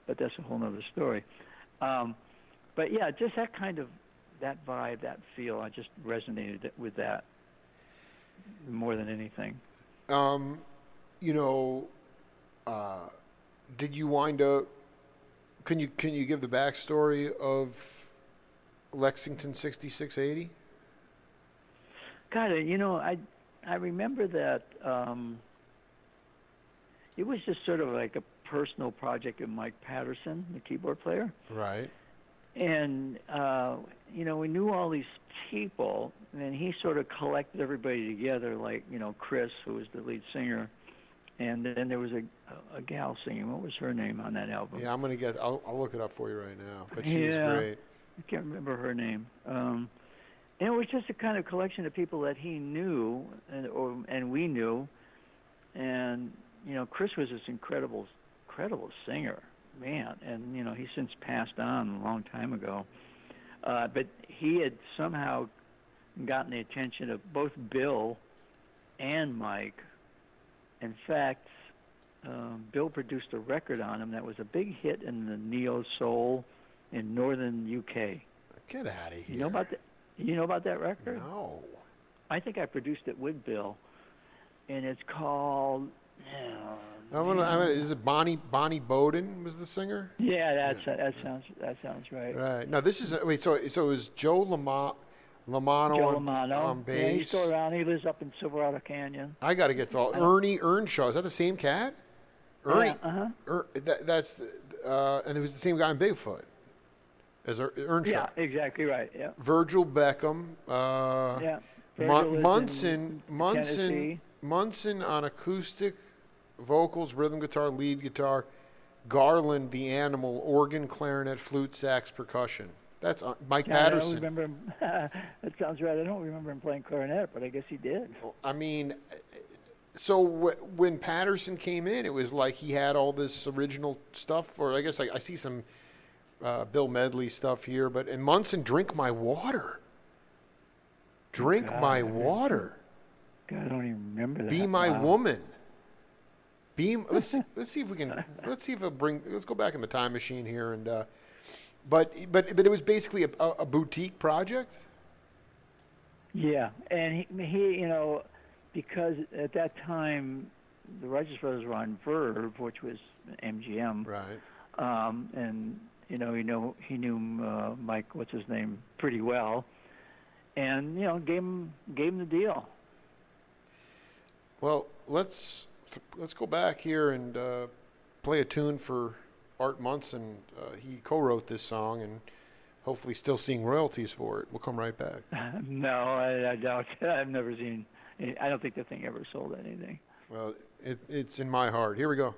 but that's a whole other story. But yeah, just that kind of, that vibe, that feel, I just resonated with that more than anything. Did you wind up, can you give the backstory of Lexington 6680? God, I remember that it was just sort of like a personal project of Mike Patterson, the keyboard player. Right. And, we knew all these people, and he sort of collected everybody together, like, Chris, who was the lead singer. And then there was a gal singing. What was her name on that album? Yeah, I'll look it up for you right now. But she was great. I can't remember her name. And it was just a kind of collection of people that he knew, and we knew. And, Chris was this incredible singer, man. And, he's since passed on a long time ago. But he had somehow gotten the attention of both Bill and Mike. In fact, Bill produced a record on him that was a big hit in the neo-soul in northern UK. Get out of here. You know about that record? No. I think I produced it with Bill, and it's called. Is it Bonnie Bowden was the singer? Yeah, that sounds right. Right. No, this is So it was Joe Lamano on bass. Yeah, he's still around. He lives up in Silverado Canyon. I got to get to all Ernie Earnshaw. Is that the same cat? Ernie. Yeah. And it was the same guy in Bigfoot as Earnshaw. Yeah, exactly right. Yeah. Virgil Beckham. Munson on acoustic, vocals, rhythm guitar, lead guitar. Garland, the animal, organ, clarinet, flute, sax, percussion. That's Mike Patterson. I don't remember him. That sounds right. I don't remember him playing clarinet, but I guess he did. I mean, so when Patterson came in, it was like he had all this original stuff, or I guess I see some Bill Medley stuff here, and Munson, Drink My Water. Drink My Water. God, I don't even remember that. Be My Woman. Let's see if we can. Let's go back in the time machine here, and but it was basically a boutique project. Yeah, and he because at that time the Righteous Brothers were on Verve, which was MGM, right? And he knew Mike, what's his name, pretty well, and gave him the deal. Well, let's go back here and play a tune for Art Munson. He co-wrote this song and hopefully still seeing royalties for it. We'll come right back. No, I doubt. I've never seen. I don't think the thing ever sold anything. Well, it's in my heart. Here we go.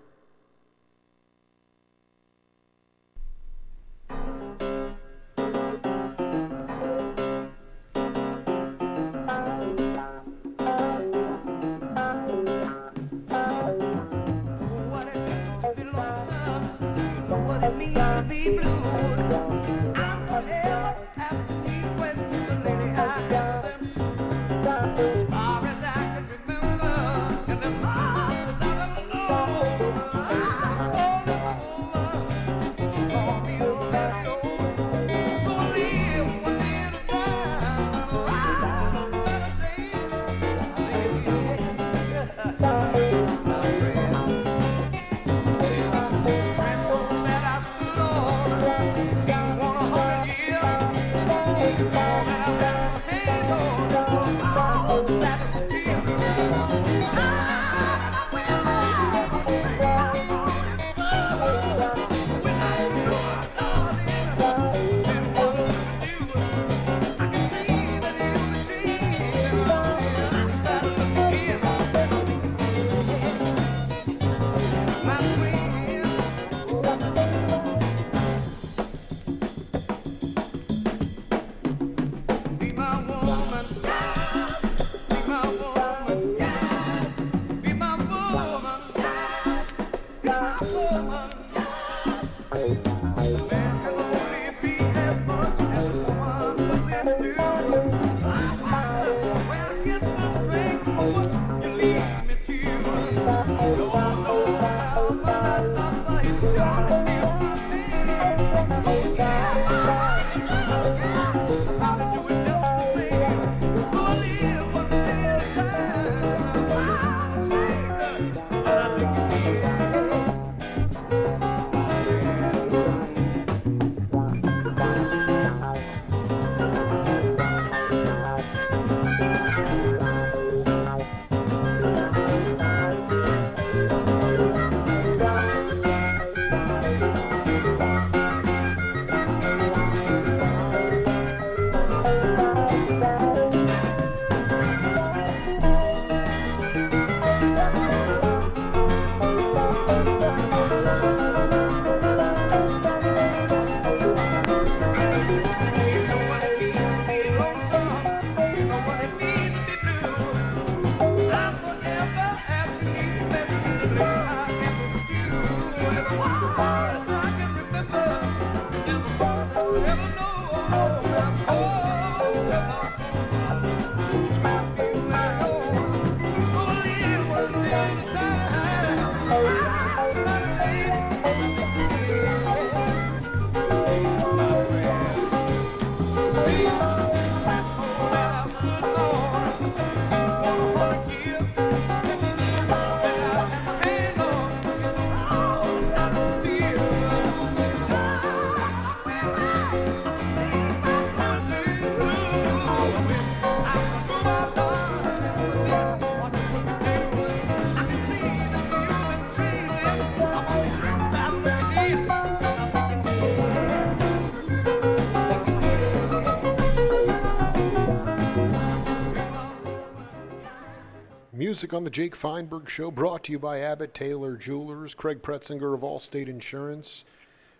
Music on the Jake Feinberg Show, brought to you by Abbott Taylor Jewelers, Craig Pretzinger of Allstate Insurance,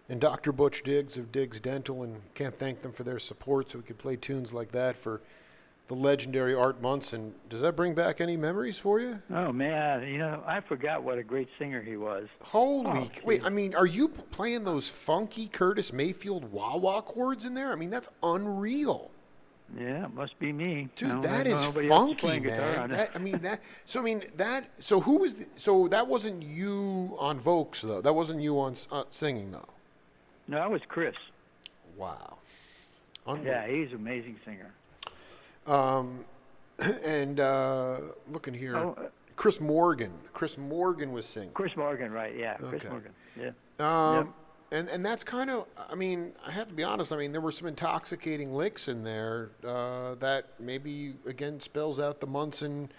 and Dr. Butch Diggs of Diggs Dental. And can't thank them for their support, so we could play tunes like that for the legendary Art Munson. Does that bring back any memories for you? Oh, man. You know, I forgot what a great singer he was. Wait, I mean, are you playing those funky Curtis Mayfield wah-wah chords in there? I mean, that's unreal. Yeah, it must be me. Dude, that is funky, man. So who was so that wasn't you on vocals, though? That wasn't you on singing, though? No, that was Chris. Wow. Yeah, he's an amazing singer. And looking here, Chris Morgan. Chris Morgan was singing. Chris Morgan, right, yeah. Okay. Chris Morgan, yeah. Yep. And that's kind of, I mean, I have to be honest, I mean, there were some intoxicating licks in there that maybe, again, spells out the Munson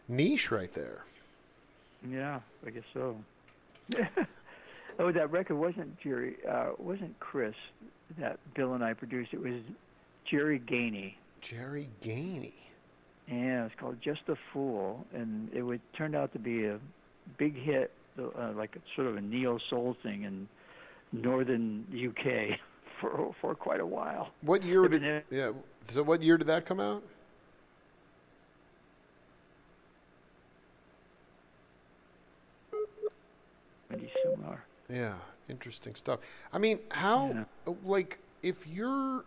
niche right there. Yeah, I guess so. Oh, that record wasn't wasn't Chris that Bill and I produced. It was Jerry Gainey. Jerry Gainey. Yeah, it's called Just a Fool, and it turned out to be a big hit, like sort of a neo-soul thing in northern UK for quite a while. What year So what year did that come out? Somewhere. Yeah, interesting stuff. I mean, like, if you're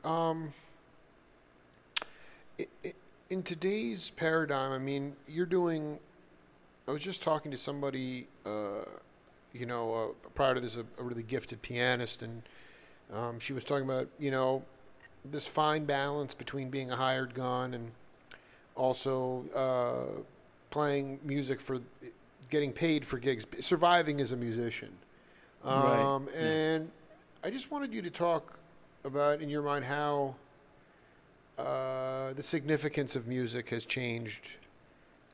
in today's paradigm, I mean, you're doing. I was just talking to somebody, prior to this, a really gifted pianist, and she was talking about, this fine balance between being a hired gun and also playing music for getting paid for gigs, surviving as a musician. Right. And I just wanted you to talk about, in your mind, how the significance of music has changed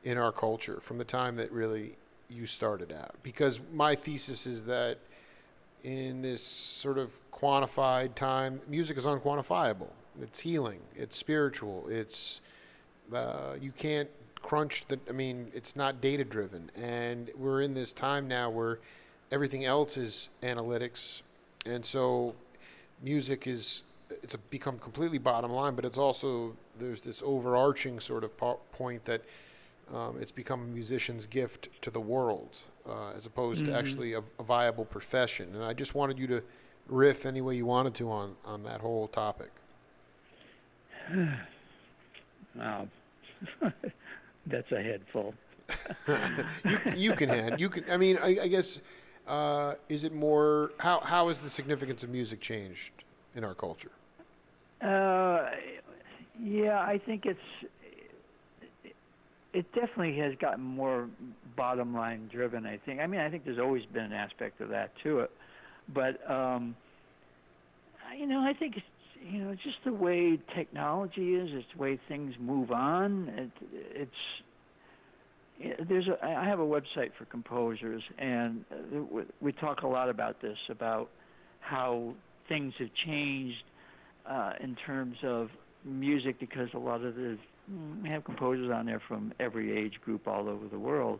in our culture from the time that really you started out. Because my thesis is that in this sort of quantified time, music is unquantifiable. It's healing. It's spiritual. It's you can't crunch it's not data driven. And we're in this time now where everything else is analytics. And so music it's become completely bottom line, but it's also, there's this overarching sort of point that it's become a musician's gift to the world, as opposed to actually a viable profession. And I just wanted you to riff any way you wanted to on that whole topic. Wow. That's a head full. You can. I mean, I guess, is it more, how has the significance of music changed in our culture? Yeah, I think it definitely has gotten more bottom line driven, I think. I mean, I think there's always been an aspect of that to it. But, I think it's just the way technology is. It's the way things move on. I have a website for composers, and we talk a lot about this, about how things have changed in terms of music, because a lot of we have composers on there from every age group all over the world.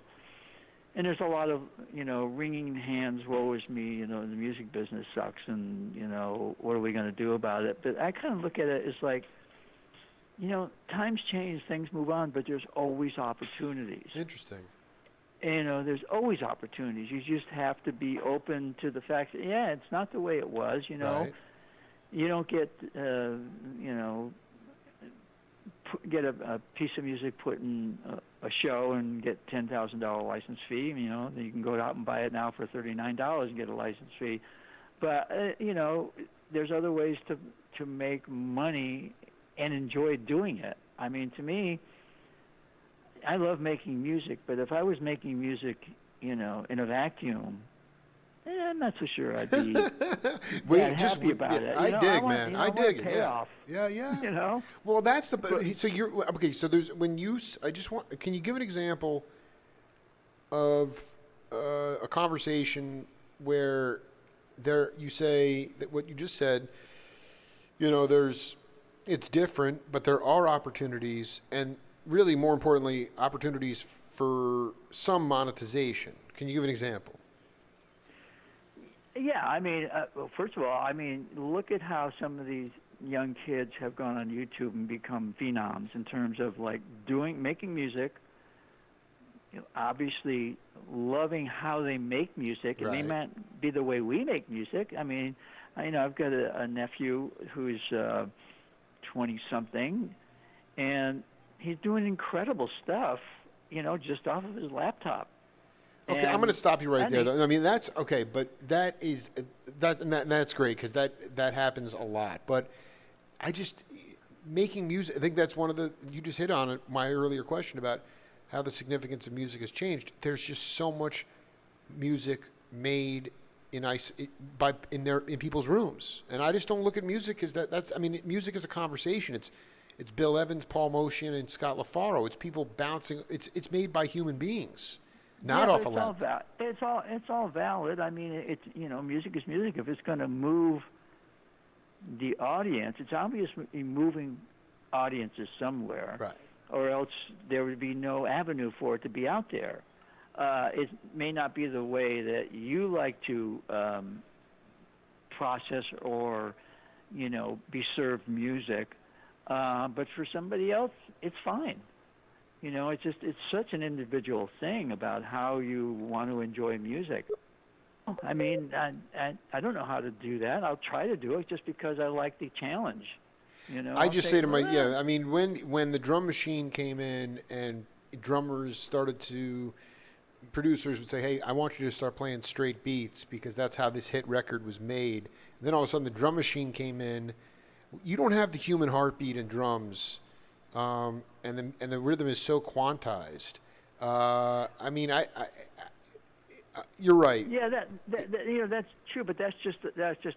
And there's a lot of, wringing hands, woe is me, the music business sucks, and, what are we going to do about it? But I kind of look at it as like, times change, things move on, but there's always opportunities. Interesting. There's always opportunities. You just have to be open to the fact that, it's not the way it was, Right. You don't get, get a piece of music put in a show and get $10,000 license fee. Then you can go out and buy it now for $39 and get a license fee. But, there's other ways to make money and enjoy doing it. I mean, to me, I love making music, but if I was making music, in a vacuum, I'm not so sure I'd be happy about it. I dig, man. I dig it. Payoff. Yeah. Well, that's so you're okay. So there's can you give an example of a conversation where you say that what you just said, it's different, but there are opportunities, and really more importantly, opportunities for some monetization. Can you give an example? Yeah, I mean, well, first of all, look at how some of these young kids have gone on YouTube and become phenoms in terms of making music. Obviously, loving how they make music. It may not be the way we make music. I mean, I've got a nephew who's 20-something, and he's doing incredible stuff, just off of his laptop. Okay, I'm going to stop you right there. Though. I mean, that's okay, but that's great because that happens a lot. But making music. I think that's one of you just hit on it. My earlier question about how the significance of music has changed. There's just so much music made in people's rooms, and I just don't look at music as that's. I mean, music is a conversation. It's Bill Evans, Paul Motian, and Scott LaFaro. It's people bouncing. It's made by human beings. Not off a laptop. It's all valid. I mean, music is music. If it's going to move the audience, it's obviously moving audiences somewhere, right? Or else there would be no avenue for it to be out there. It may not be the way that you like to process or, be served music, but for somebody else, it's fine. It's such an individual thing about how you want to enjoy music. I mean, I don't know how to do that. I'll try to do it just because I like the challenge. I just say to I mean, when the drum machine came in and producers would say, hey, I want you to start playing straight beats because that's how this hit record was made. And then all of a sudden the drum machine came in. You don't have the human heartbeat in drums. And the rhythm is so quantized. I mean, you're right. Yeah, that's true, but that's just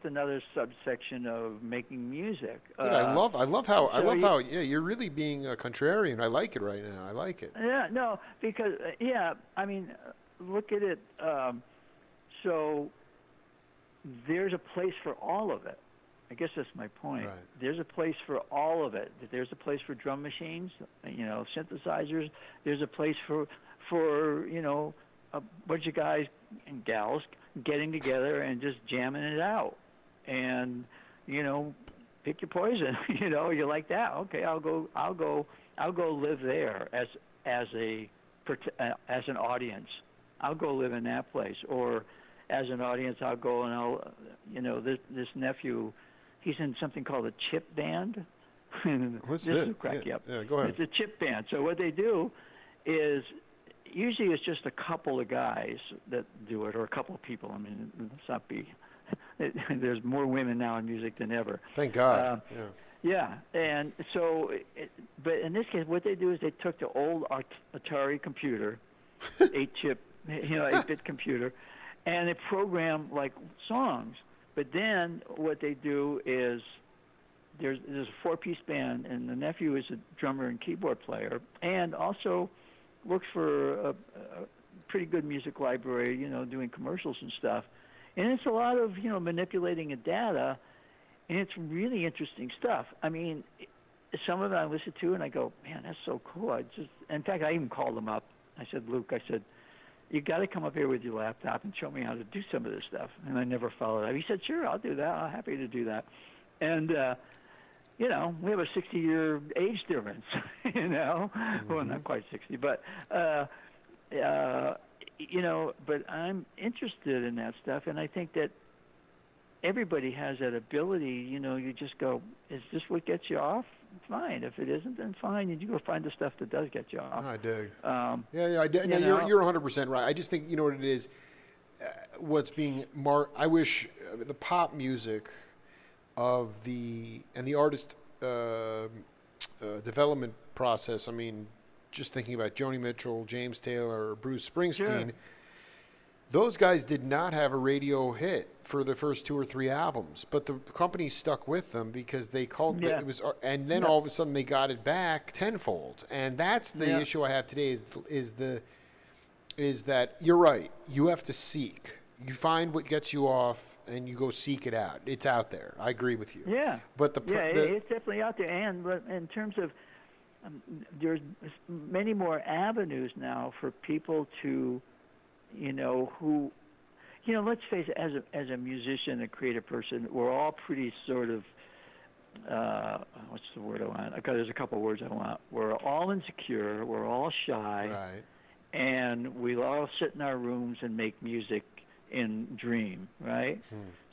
another subsection of making music. I love how you're really being a contrarian. I like it right now. I like it. Yeah, no, because I mean, look at it. So there's a place for all of it. I guess that's my point. Right. There's a place for all of it. There's a place for drum machines, synthesizers. There's a place for a bunch of guys and gals getting together and just jamming it out. And pick your poison. You like that? Okay, I'll go live there as a as an audience. I'll go live in that place, or as an audience, I'll go and I'll, this nephew, he's in something called a chip band. What's this that? will crack you up. Yeah, go ahead. It's a chip band. So what they do is usually it's just a couple of guys that do it, or a couple of people. I mean, let's not be. There's more women now in music than ever. Thank God. Yeah, and so, but in this case, what they do is they took the old Atari computer, 8-bit computer, and they program like songs. But then what they do is there's a 4-piece band, and the nephew is a drummer and keyboard player, and also works for a pretty good music library, doing commercials and stuff. And it's a lot of, manipulating of data, and it's really interesting stuff. I mean, some of it I listen to, and I go, man, that's so cool. In fact, I even called him up. I said, Luke, you got to come up here with your laptop and show me how to do some of this stuff. And I never followed up. He said, sure, I'll do that. I'm happy to do that. And, we have a 60-year age difference, Mm-hmm. Well, not quite 60, but, but I'm interested in that stuff, and I think that everybody has that ability. You just go, is this what gets you off? Fine. If it isn't, then fine. And you go find the stuff that does get you off. I dig. Yeah, I dig. No, you're 100% right. I just think, you know what it is, what's being I wish the pop music of the artist development process, I mean, just thinking about Joni Mitchell, James Taylor, Bruce Springsteen, Sure. Those guys did not have a radio hit for the first 2 or 3 albums, but the company stuck with them because they called it was, and then all of a sudden they got it back tenfold. And that's the issue I have today is that you're right. You have to seek. You find what gets you off, and you go seek it out. It's out there. I agree with you. Yeah. But it's definitely out there. And but in terms of there's many more avenues now for people to, who, let's face it, as a musician, a creative person, we're all pretty sort of, what's the word I want? Okay, there's a couple of words I want. We're all insecure. We're all shy. Right. And we all sit in our rooms and make music and dream, right?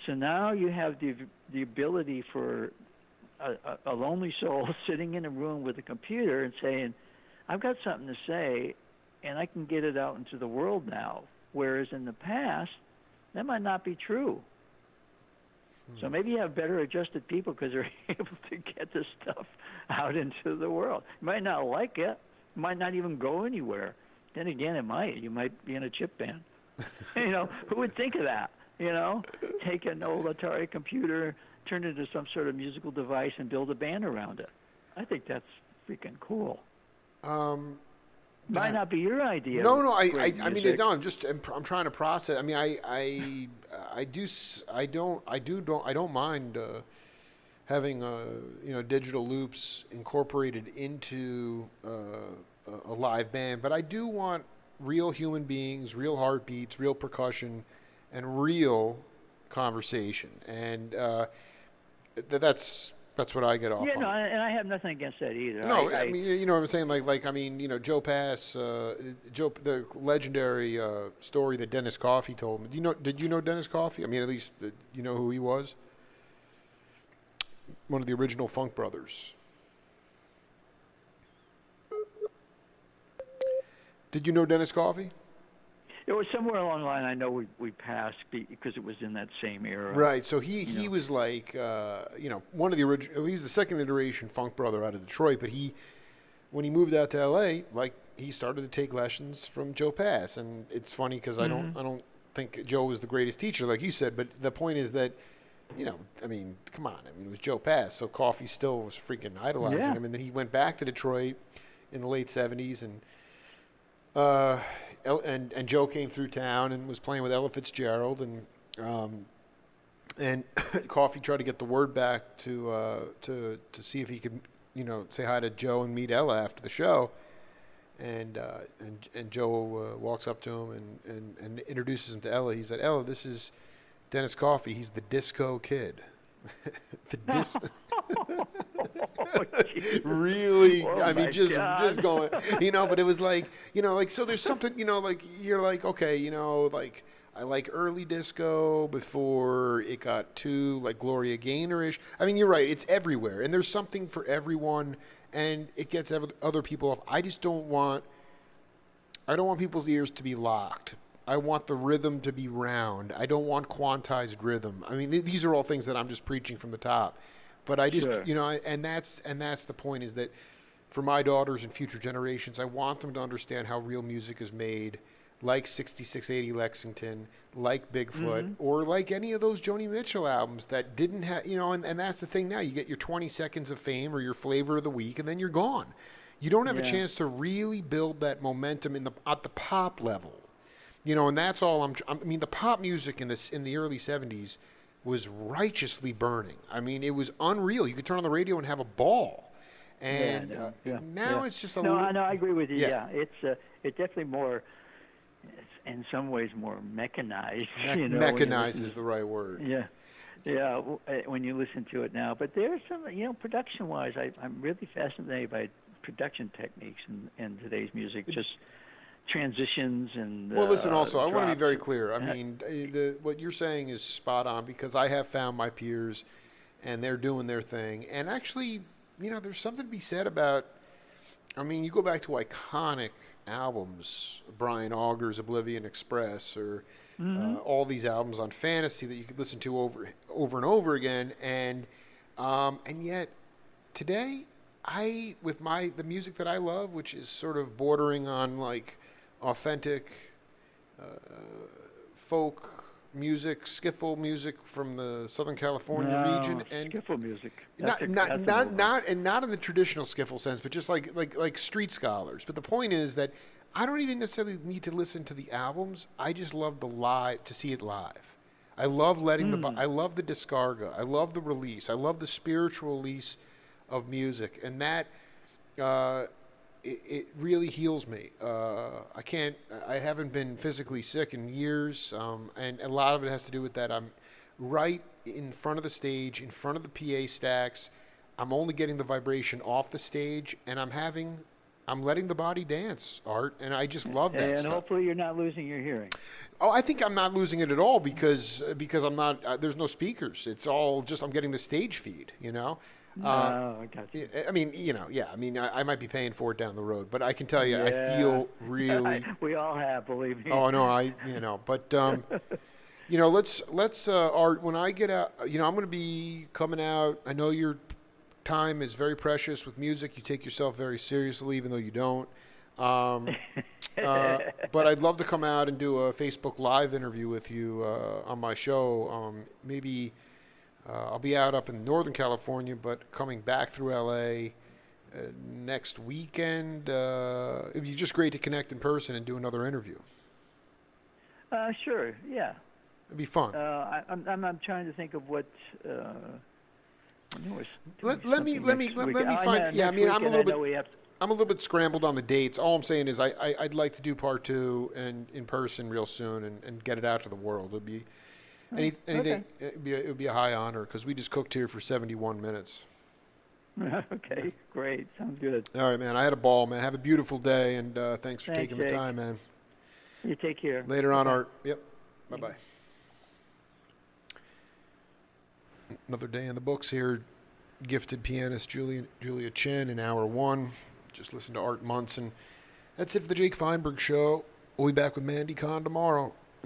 So now you have the ability for a lonely soul sitting in a room with a computer and saying, I've got something to say, and I can get it out into the world now. Whereas in the past, that might not be true. So maybe you have better adjusted people because they're able to get this stuff out into the world. You might not like it. It might not even go anywhere. Then again, it might. You might be in a chip band. Who would think of that? Take an old Atari computer, turn it into some sort of musical device, and build a band around it. I think that's freaking cool. Might not be your idea. No. I mean, I'm trying to process. I mean, I don't mind having digital loops incorporated into a live band, but I do want real human beings, real heartbeats, real percussion, and real conversation. And that's what I get off on. No, and I have nothing against that either. No, I mean, you know what I'm saying? Joe Pass, the legendary story that Dennis Coffey told me. Did you know Dennis Coffey? I mean, at least you know who he was? One of the original Funk Brothers. Did you know Dennis Coffey? It was somewhere along the line. I know we passed because it was in that same era. Right. So he was like, one of the original. He was the second iteration funk brother out of Detroit. But when he moved out to L.A., he started to take lessons from Joe Pass. And it's funny because I don't think Joe was the greatest teacher, like you said. But the point is that, I mean, come on. I mean, it was Joe Pass. So Coffey still was freaking idolizing him. And then he went back to Detroit in the late '70s and Joe came through town and was playing with Ella Fitzgerald, and Coffey tried to get the word back to see if he could, say hi to Joe and meet Ella after the show, and Joe walks up to him and introduces him to Ella. He said, "Ella, this is Dennis Coffey. He's the disco kid." Really, Oh I mean, my just God. going, but it was like, like, so there's something, like, you're like, okay, like, I like early disco before it got too, like, Gloria Gaynor-ish. I mean, you're right, it's everywhere, and there's something for everyone, and it gets other people off. I don't want people's ears to be locked. I want the rhythm to be round. I don't want quantized rhythm. I mean, these are all things that I'm just preaching from the top. But I just, Sure. and that's the point, is that for my daughters and future generations, I want them to understand how real music is made, like 6680 Lexington, like Bigfoot, or like any of those Joni Mitchell albums that didn't have, and that's the thing now. You get your 20 seconds of fame or your flavor of the week, and then you're gone. You don't have a Yeah. chance to really build that momentum at the pop level. And that's all I mean, the pop music in the early 70s was righteously burning. I mean, it was unreal. You could turn on the radio and have a ball. And Yeah, yeah, now yeah. it's just a No, little... I know. I agree with you. Yeah. Yeah, it's definitely more, it's in some ways more mechanized. When you Mechanized listen is the right word. Yeah, yeah. When you listen to it now, but there's some, production-wise, I'm really fascinated by production techniques in today's music. Just transitions and Well, listen, also, I want to be drops. very clear. I mean, what you're saying is spot on, because I have found my peers and they're doing their thing. And actually, there's something to be said about, I mean, you go back to iconic albums, Brian Auger's Oblivion Express, or all these albums on Fantasy that you could listen to over and over again. And yet today, with the music that I love, which is sort of bordering on like authentic folk music, skiffle music from the Southern California region, and skiffle music. not That's not a not new not and not in the traditional skiffle sense, but just like street scholars. But the point is that I don't even necessarily need to listen to the albums. I just love to see it live. I love I love the discarga. I love the release. I love the spiritual release of music, and that it really heals me. I haven't been physically sick in years, and a lot of it has to do with that. I'm right in front of the stage, in front of the PA stacks. I'm only getting the vibration off the stage, and I'm letting the body dance, Art, and I just love that and stuff. hopefully you're not losing your hearing. Oh, I think I'm not losing it at all because I'm not. There's no speakers. It's all just I'm getting the stage feed. I got you. I mean, yeah. I mean, I might be paying for it down the road, but I can tell you, I Yeah. feel really. We all have, believe me. Oh no, but let's Art. When I get out, I'm going to be coming out. I know your time is very precious with music. You take yourself very seriously, even though you don't. But I'd love to come out and do a Facebook Live interview with you on my show. Maybe I'll be out up in Northern California, but coming back through LA next weekend. It'd be just great to connect in person and do another interview. Sure, yeah. It'd be fun. I'm trying to think of what. Let me find. Yeah, I mean, I'm a little bit scrambled on the dates. All I'm saying is I'd like to do part 2 and in person real soon and get it out to the world. It'd be anything. Okay. It would be a high honor because we just cooked here for 71 minutes. Okay, great. Sounds good. All right, man. I had a ball, man. Have a beautiful day, and thanks for taking the Jake. time, man. You take care. Later on, Art. Yep. Bye-bye. Another day in the books here. Gifted pianist Julia Chen in hour 1. Just listen to Art Munson. That's it for the Jake Feinberg Show. We'll be back with Mandy Kahn tomorrow.